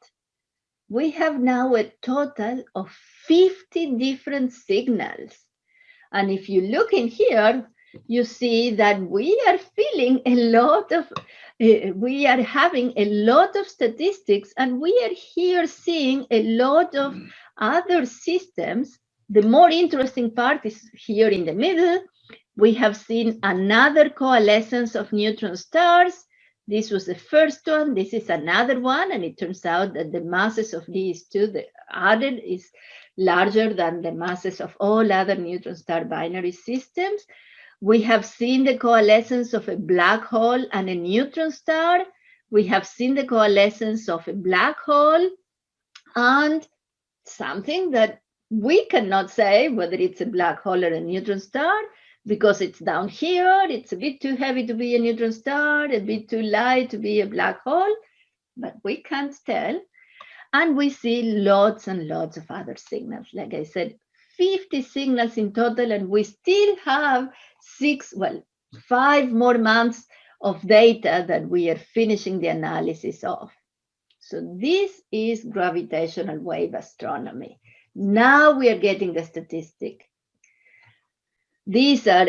We have now a total of 50 different signals. And if you look in here, you see that we are feeling a lot of, we are having a lot of statistics, and we are here seeing a lot of other systems. The more interesting part is here in the middle. We have seen another coalescence of neutron stars. This was the first one. This is another one. And it turns out that the masses of these two, the added, is larger than the masses of all other neutron star binary systems. We have seen the coalescence of a black hole and a neutron star. We have seen the coalescence of a black hole and something that we cannot say whether it's a black hole or a neutron star, because it's down here. It's a bit too heavy to be a neutron star, a bit too light to be a black hole, but we can't tell. And we see lots and lots of other signals. Like I said, 50 signals in total, and we still have 5 more months of data that we are finishing the analysis of. So this is gravitational wave astronomy. Now we are getting the statistic. These are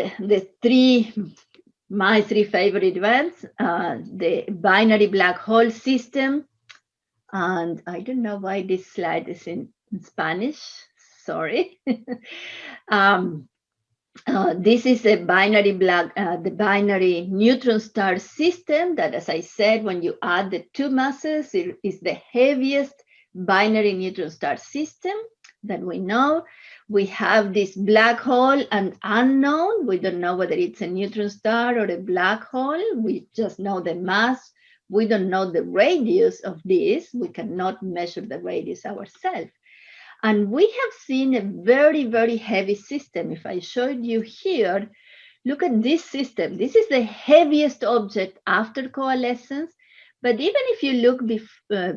my three favorite events, the binary black hole system. And I don't know why this slide is in Spanish, sorry. This is a binary the binary neutron star system that, as I said, when you add the two masses, it is the heaviest binary neutron star system that we know. We have this black hole, an unknown. We don't know whether it's a neutron star or a black hole. We just know the mass. We don't know the radius of this. We cannot measure the radius ourselves. And we have seen a very, very heavy system. If I showed you here, look at this system. This is the heaviest object after coalescence. But even if you look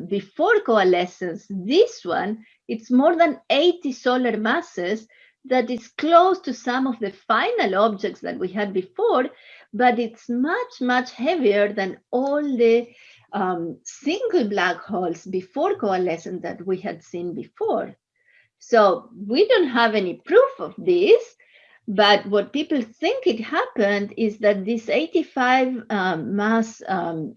before coalescence, this one, it's more than 80 solar masses. That is close to some of the final objects that we had before, but it's much, much heavier than all the single black holes before coalescence that we had seen before. So we don't have any proof of this, but what people think it happened is that this 85 mass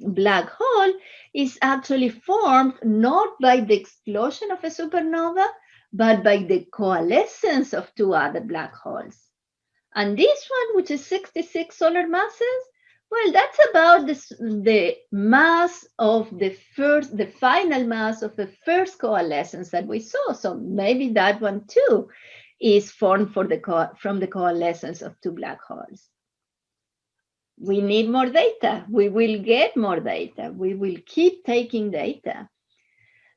black hole is actually formed not by the explosion of a supernova, but by the coalescence of two other black holes. And this one, which is 66 solar masses, Well, that's about the mass of the final mass of the first coalescence that we saw. So maybe that one too is formed from the coalescence of two black holes. We need more data. We will get more data. We will keep taking data.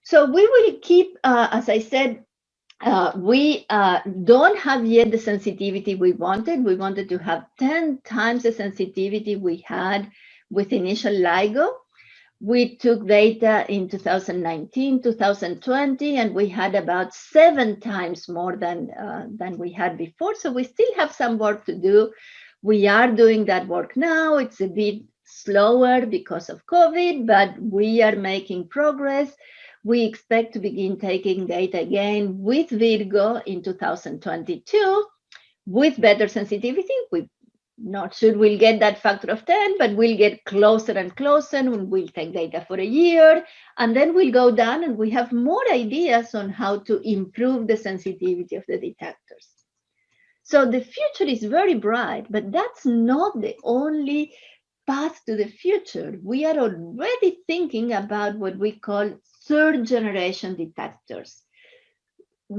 So we will keep, as I said, we don't have yet the sensitivity we wanted. We wanted to have 10 times the sensitivity we had with initial LIGO. We took data in 2019, 2020, and we had about 7 times more than we had before. So we still have some work to do. We are doing that work now. It's a bit slower because of COVID, but we are making progress. We expect to begin taking data again with Virgo in 2022 with better sensitivity. We're not sure we'll get that factor of 10, but we'll get closer and closer, and we'll take data for a year, and then we'll go down and we have more ideas on how to improve the sensitivity of the detectors. So the future is very bright, but that's not the only path to the future. We are already thinking about what we call third generation detectors.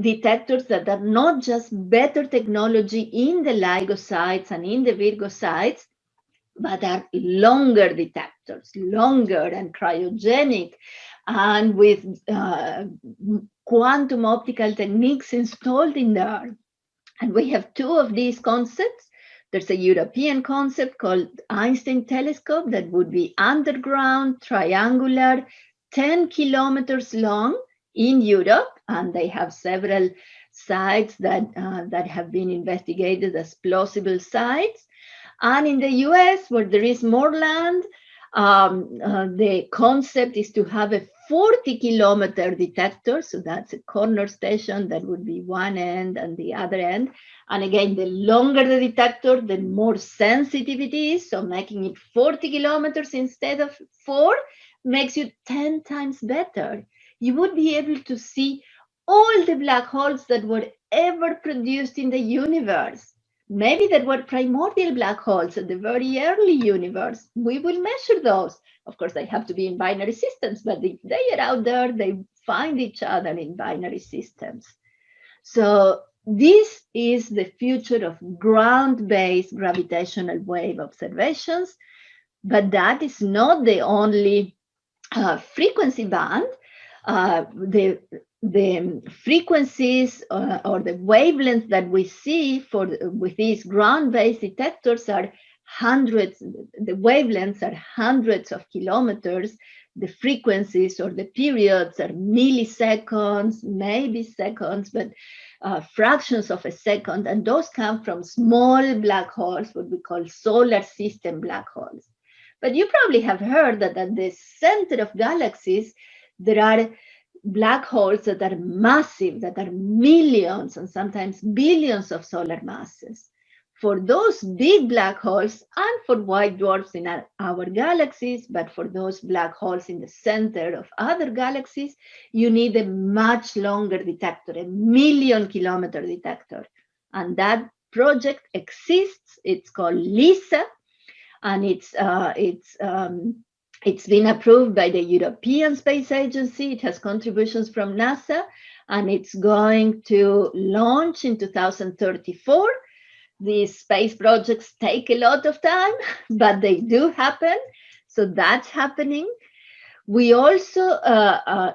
Detectors that are not just better technology in the LIGO sites and in the Virgo sites, but are longer detectors, longer and cryogenic, and with quantum optical techniques installed in there. And we have 2 of these concepts. There's a European concept called Einstein Telescope that would be underground, triangular, 10 kilometers long in Europe, and they have several sites that have been investigated as plausible sites. And in the US, where there is more land, the concept is to have a 40-kilometer detector. So that's a corner station that would be one end and the other end. And again, the longer the detector, the more sensitive it is. So making it 40 kilometers instead of 4 makes you 10 times better. You would be able to see all the black holes that were ever produced in the universe. Maybe there were primordial black holes at the very early universe. We will measure those. Of course, they have to be in binary systems, but if they are out there, they find each other in binary systems. So this is the future of ground-based gravitational wave observations, but that is not the only frequency band. The frequencies or the wavelengths that we see with these ground-based detectors are hundreds. The wavelengths are hundreds of kilometers. The frequencies or the periods are milliseconds, maybe seconds, but fractions of a second. And those come from small black holes, what we call solar system black holes. But you probably have heard that at the center of galaxies, there are black holes that are massive, that are millions and sometimes billions of solar masses. For those big black holes and for white dwarfs in our galaxies, but for those black holes in the center of other galaxies, you need a much longer detector, a 1,000,000-kilometer detector. And that project exists. It's called LISA, and it's been approved by the European Space Agency. It has contributions from NASA, and it's going to launch in 2034. These space projects take a lot of time, but they do happen. So that's happening. We also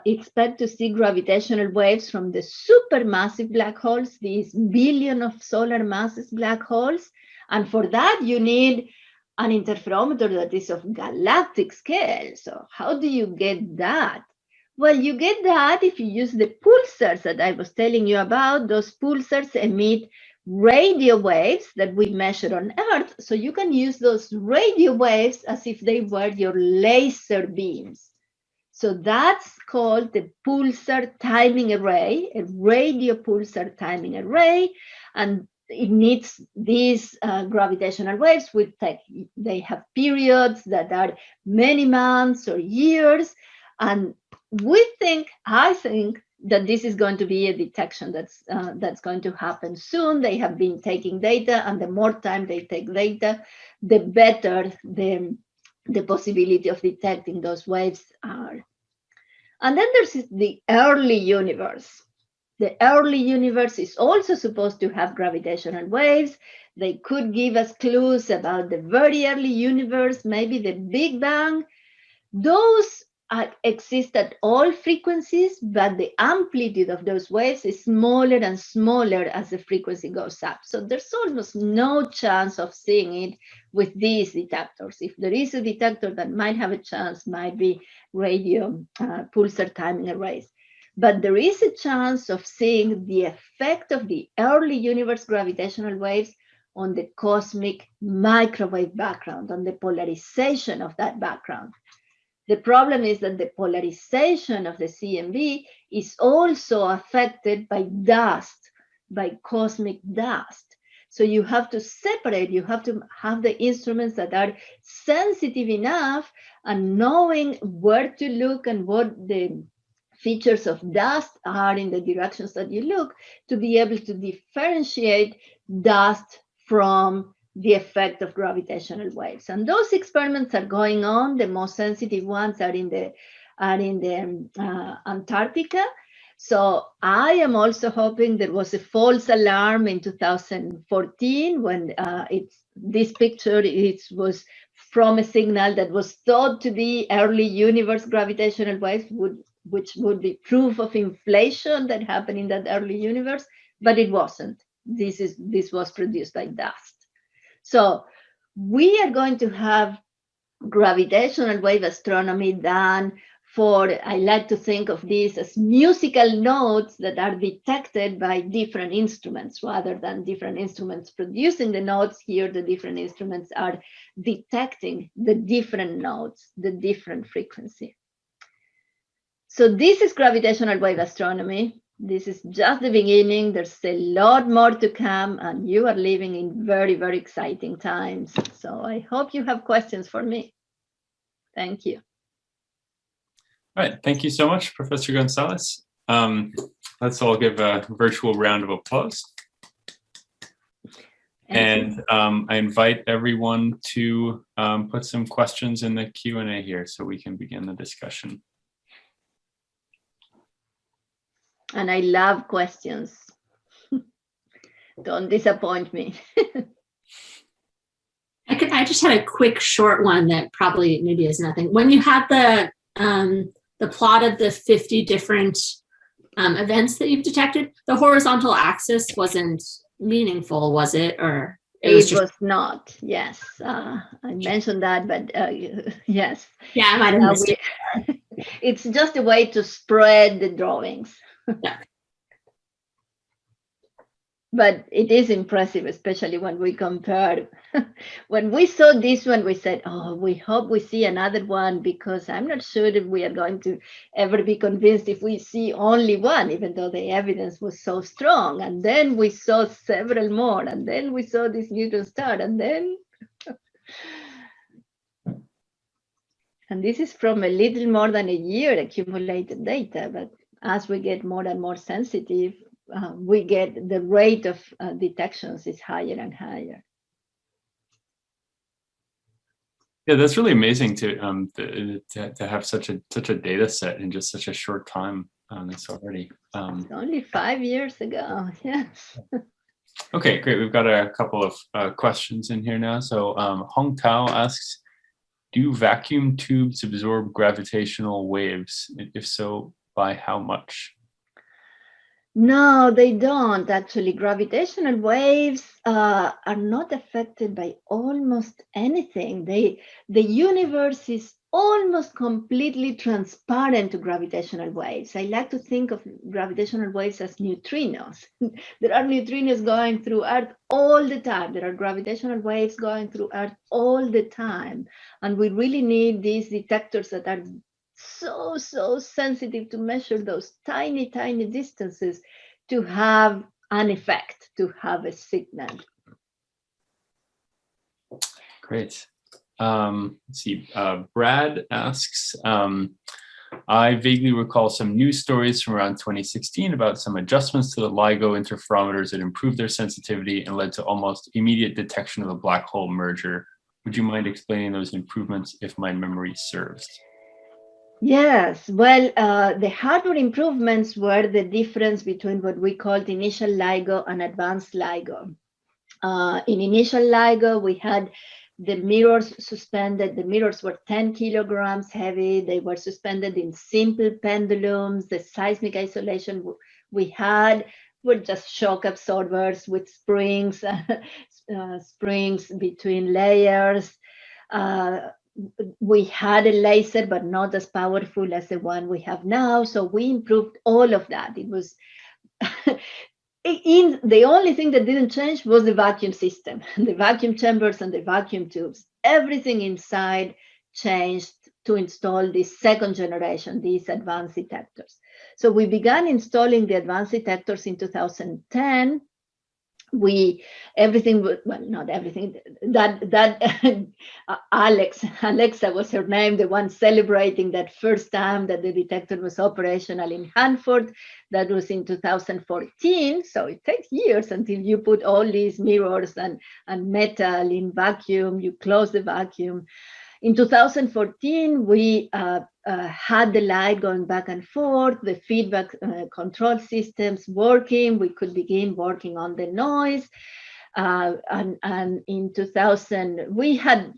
expect to see gravitational waves from the supermassive black holes, these billion of solar masses black holes. And for that, you need an interferometer that is of galactic scale. So how do you get that? Well, you get that if you use the pulsars that I was telling you about. Those pulsars emit radio waves that we measure on Earth. So you can use those radio waves as if they were your laser beams. So that's called the pulsar timing array, a radio pulsar timing array. And it needs these gravitational waves. They have periods that are many months or years. And I think that this is going to be a detection that's going to happen soon. They have been taking data, and the more time they take data, the better the possibility of detecting those waves are. And then there's the early universe. The early universe is also supposed to have gravitational waves. They could give us clues about the very early universe, maybe the Big Bang. Those exist at all frequencies, but the amplitude of those waves is smaller and smaller as the frequency goes up. So there's almost no chance of seeing it with these detectors. If there is a detector that might have a chance, might be radio pulsar timing arrays. But there is a chance of seeing the effect of the early universe gravitational waves on the cosmic microwave background, on the polarization of that background. The problem is that the polarization of the CMB is also affected by dust, by cosmic dust. So you have to separate, you have to have the instruments that are sensitive enough and knowing where to look and what the features of dust are in the directions that you look to be able to differentiate dust from the effect of gravitational waves. And those experiments are going on. The most sensitive ones are in the Antarctica. So I am also hoping there was a false alarm in 2014 when this picture was from a signal that was thought to be early universe gravitational waves, which would be proof of inflation that happened in that early universe, but it wasn't. This was produced by dust. So we are going to have gravitational wave astronomy done for, I like to think of these as musical notes that are detected by different instruments rather than different instruments producing the notes. Here, the different instruments are detecting the different notes, the different frequency. So this is gravitational wave astronomy. This is just the beginning. There's a lot more to come, and you are living in very, very exciting times. So I hope you have questions for me. Thank you. All right, thank you so much, Professor Gonzalez. Let's all give a virtual round of applause. And I invite everyone to put some questions in the Q&A here so we can begin the discussion. And I love questions. Don't disappoint me. I just had a quick short one that probably maybe is nothing. When you had the plot of the 50 different events that you've detected, the horizontal axis wasn't meaningful, was it? Or it was not. Yes, I mentioned that, but yes. Yeah, I might have missed it. It's just a way to spread the drawings. Yeah. But it is impressive, especially when we compare. When we saw this one, we said, oh, we hope we see another one, because I'm not sure if we are going to ever be convinced if we see only one, even though the evidence was so strong. And then we saw several more, and then we saw this neutron star, and then... And this is from a little more than a year accumulated data, but as we get more and more sensitive, we get the rate of detections is higher and higher. Yeah, that's really amazing to have such a data set in just such a short time. It's already only 5 years ago. Yes. Okay, great. We've got a couple of questions in here now. So Hong Tao asks, do vacuum tubes absorb gravitational waves? If so, by how much? No, they don't. Actually, gravitational waves are not affected by almost anything. The universe is almost completely transparent to gravitational waves. I like to think of gravitational waves as neutrinos. There are neutrinos going through Earth all the time. There are gravitational waves going through Earth all the time. And we really need these detectors that are so sensitive to measure those tiny distances to have an effect, to have a signal. Great. Let's see. Brad asks, I vaguely recall some news stories from around 2016 about some adjustments to the LIGO interferometers that improved their sensitivity and led to almost immediate detection of a black hole merger. Would you mind explaining those improvements if my memory serves? Yes, well, the hardware improvements were the difference between what we called initial LIGO and advanced LIGO. In initial LIGO, we had the mirrors suspended. The mirrors were 10 kilograms heavy. They were suspended in simple pendulums. The seismic isolation we had were just shock absorbers with springs, springs between layers. We had a laser, but not as powerful as the one we have now. So we improved all of that. It was the only thing that didn't change was the vacuum system, the vacuum chambers and the vacuum tubes. Everything inside changed to install this second generation, these advanced detectors. So we began installing the advanced detectors in 2010. Not everything, Alexa was her name, the one celebrating that first time that the detector was operational in Hanford. That was in 2014. So it takes years until you put all these mirrors and metal in vacuum, you close the vacuum. In 2014, we had the light going back and forth, the feedback control systems working. We could begin working on the noise. And in 2000, we had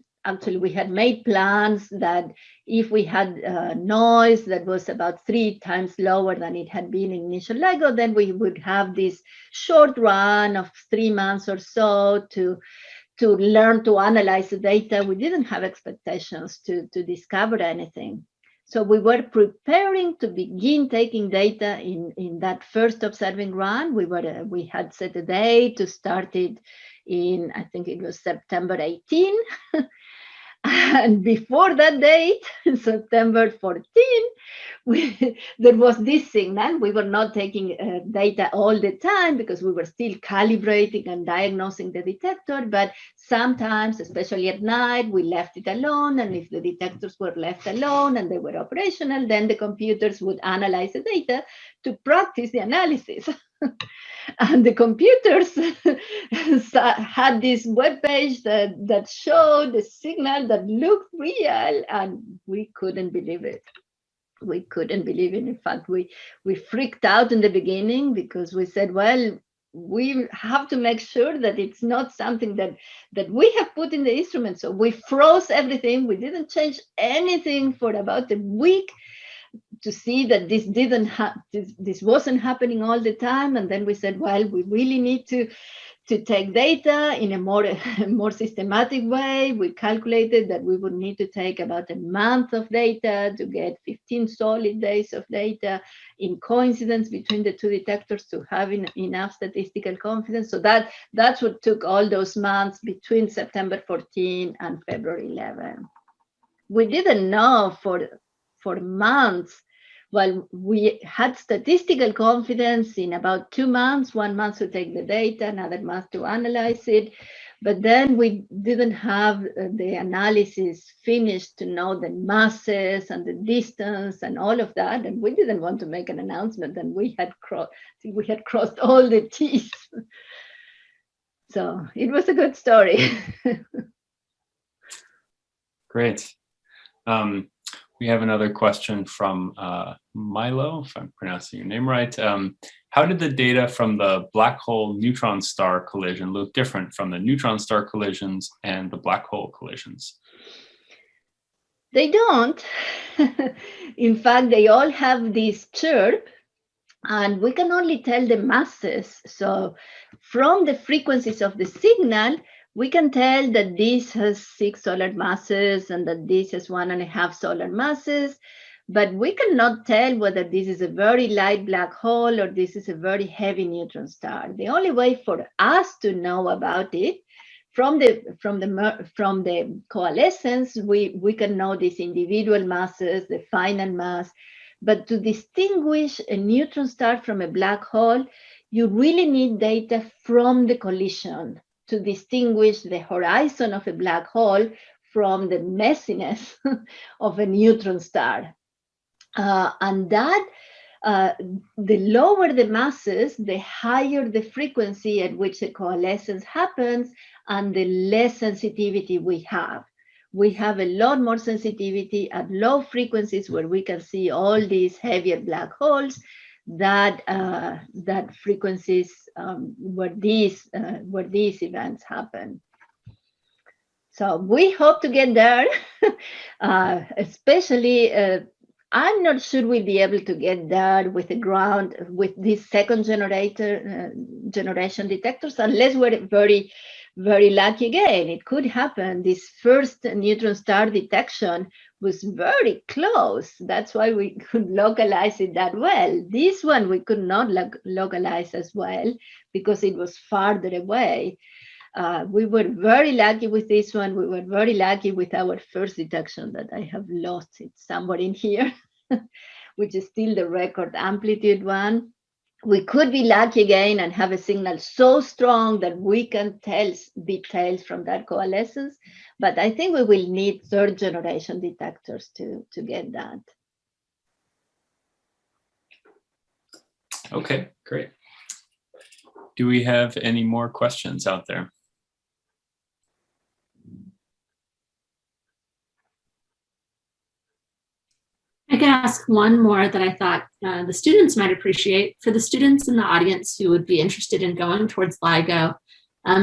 made plans that if we had noise that was about 3 times lower than it had been in initial LIGO, then we would have this short run of 3 months or so to learn to analyze the data. We didn't have expectations to discover anything. So we were preparing to begin taking data in that first observing run. We had set a date to start it in, I think it was September 18. And before that date, September 14, there was this signal. We were not taking data all the time because we were still calibrating and diagnosing the detector, but sometimes, especially at night, we left it alone. And if the detectors were left alone and they were operational, then the computers would analyze the data to practice the analysis. And the computers had this web page that showed the signal that looked real, and we couldn't believe it. We couldn't believe it. In fact, we freaked out in the beginning because we said, well, we have to make sure that it's not something that we have put in the instrument. So we froze everything. We didn't change anything for about a week to see that this wasn't happening all the time. And then we said, well, we really need to take data in a more systematic way. We calculated that we would need to take about a month of data to get 15 solid days of data in coincidence between the two detectors to have enough statistical confidence. So that's what took all those months between September 14 and February 11. We didn't know for months. Well, we had statistical confidence in about 2 months, 1 month to take the data, another month to analyze it. But then we didn't have the analysis finished to know the masses and the distance and all of that. And we didn't want to make an announcement that we had crossed all the T's. So it was a good story. Great. We have another question from Milo, if I'm pronouncing your name right. How did the data from the black hole neutron star collision look different from the neutron star collisions and the black hole collisions? They don't. In fact, they all have this chirp, and we can only tell the masses. So from the frequencies of the signal, we can tell that this has 6 solar masses and that this has 1.5 solar masses, but we cannot tell whether this is a very light black hole or this is a very heavy neutron star. The only way for us to know about it, from the coalescence, we can know these individual masses, the final mass, but to distinguish a neutron star from a black hole, you really need data from the collision to distinguish the horizon of a black hole from the messiness of a neutron star. And that the lower the masses, the higher the frequency at which the coalescence happens, and the less sensitivity we have. We have a lot more sensitivity at low frequencies where we can see all these heavier black holes, that frequencies where these events happen. So we hope to get there, especially. I'm not sure we'll be able to get there with the ground with these second generation detectors, unless we're very, very lucky again. It could happen. This first neutron star detection was very close. That's why we could localize it that well. This one we could not localize as well because it was farther away. We were very lucky with this one. We were very lucky with our first detection that I have lost it somewhere in here, which is still the record amplitude one. We could be lucky again and have a signal so strong that we can tell details from that coalescence. But I think we will need third generation detectors to get that. Okay, great. Do we have any more questions out there? I can ask one more that I thought the students might appreciate. For the students in the audience who would be interested in going towards LIGO,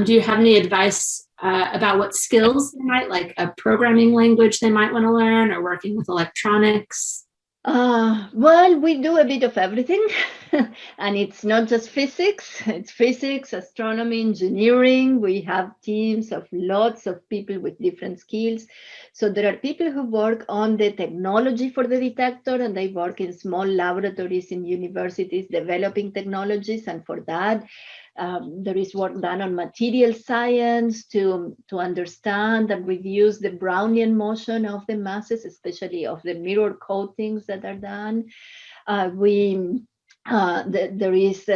do you have any advice about what skills they might, like a programming language they might want to learn, or working with electronics? Well, we do a bit of everything, and it's not just physics. It's physics, astronomy, engineering. We have teams of lots of people with different skills. So there are people who work on the technology for the detector, and they work in small laboratories in universities developing technologies. And for that, there is work done on material science to understand and reduce the Brownian motion of the masses, especially of the mirror coatings that are done. There is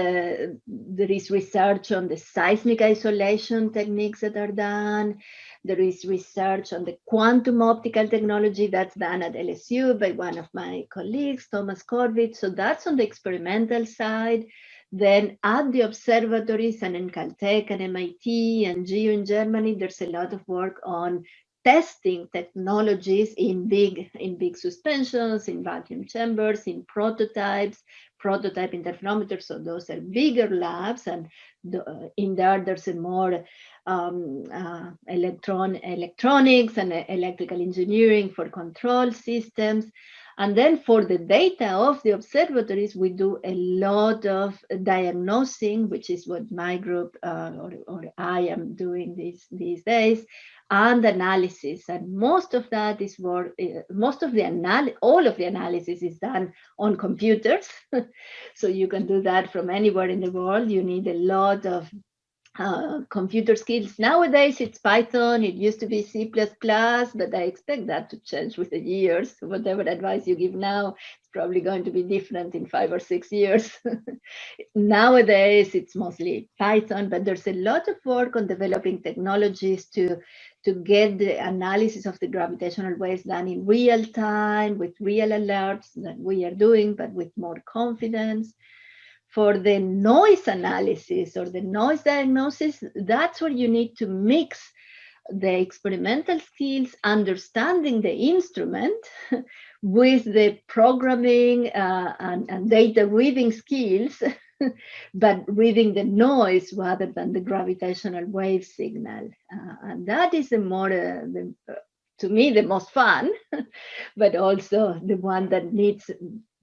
research on the seismic isolation techniques that are done. There is research on the quantum optical technology that's done at LSU by one of my colleagues, Thomas Corvitz. So that's on the experimental side. Then at the observatories and in Caltech and MIT and GU in Germany, there's a lot of work on testing technologies in big suspensions, in vacuum chambers, in prototype interferometers. So those are bigger labs, and in there there's a more electronics and electrical engineering for control systems. And then for the data of the observatories, we do a lot of diagnosing, which is what my group or I am doing these days, and analysis. And most of that is work, all of the analysis is done on computers. So you can do that from anywhere in the world. You need a lot of computer skills. Nowadays it's Python. It used to be C++, but I expect that to change with the years. Whatever advice you give now, it's probably going to be different in 5 or 6 years. Nowadays it's mostly Python, but there's a lot of work on developing technologies to get the analysis of the gravitational waves done in real time with real alerts that we are doing, but with more confidence. For the noise analysis or the noise diagnosis, that's where you need to mix the experimental skills, understanding the instrument, with the programming and data reading skills, but reading the noise rather than the gravitational wave signal. And that is the more, to me, the most fun, but also the one that needs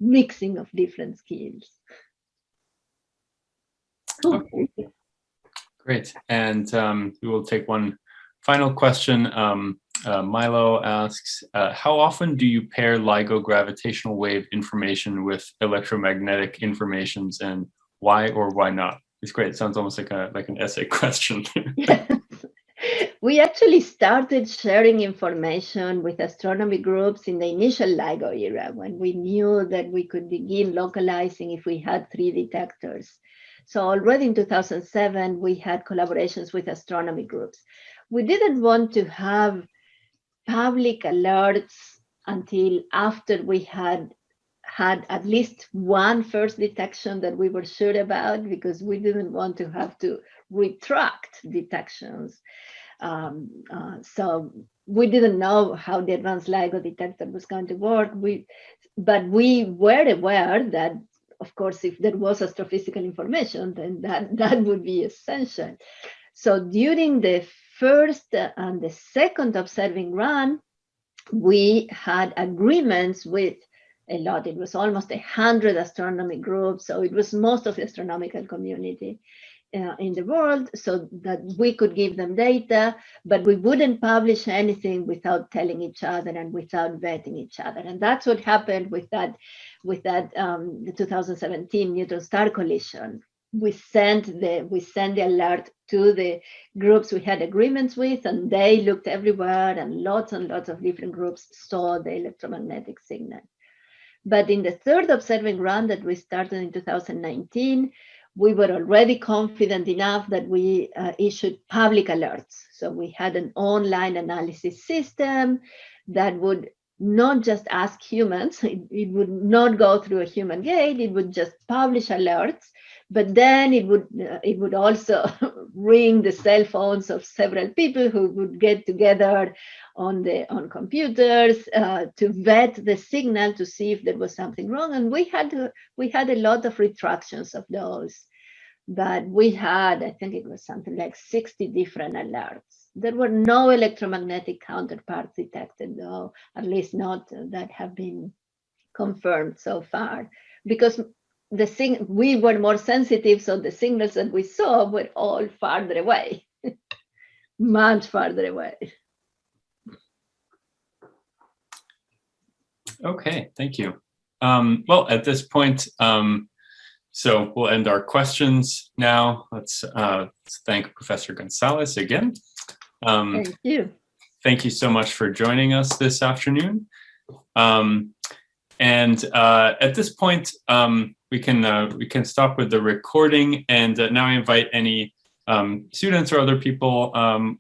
mixing of different skills. Okay. Great. And we will take one final question. Milo asks, how often do you pair LIGO gravitational wave information with electromagnetic informations, and why or why not? It's great. It sounds almost like an essay question. We actually started sharing information with astronomy groups in the initial LIGO era, when we knew that we could begin localizing if we had 3 detectors. So already in 2007, we had collaborations with astronomy groups. We didn't want to have public alerts until after we had had at least one first detection that we were sure about, because we didn't want to have to retract detections. So we didn't know how the advanced LIGO detector was going to work. But we were aware that, of course, if there was astrophysical information, then that would be essential. So during the first and the second observing run, we had agreements with a lot. It was almost 100 astronomy groups. So it was most of the astronomical community in the world, so that we could give them data, but we wouldn't publish anything without telling each other and without vetting each other. And that's what happened with the 2017 neutron star collision. We sent the alert to the groups we had agreements with, and they looked everywhere, and lots of different groups saw the electromagnetic signal. But in the third observing run that we started in 2019, we were already confident enough that we issued public alerts. So we had an online analysis system that would not just ask humans, it would not go through a human gate, it would just publish alerts, but then it would also ring the cell phones of several people who would get together on computers to vet the signal to see if there was something wrong. And we had a lot of retractions of those, but we had, I think it was something like 60 different alerts. There were no electromagnetic counterparts detected, though, at least not that have been confirmed so far, because we were more sensitive, so the signals that we saw were all farther away, much farther away. Okay, thank you. Well, at this point, so we'll end our questions now. Let's thank Professor Gonzalez again. Thank you. Thank you so much for joining us this afternoon. And at this point, we can stop with the recording, and now I invite any students or other people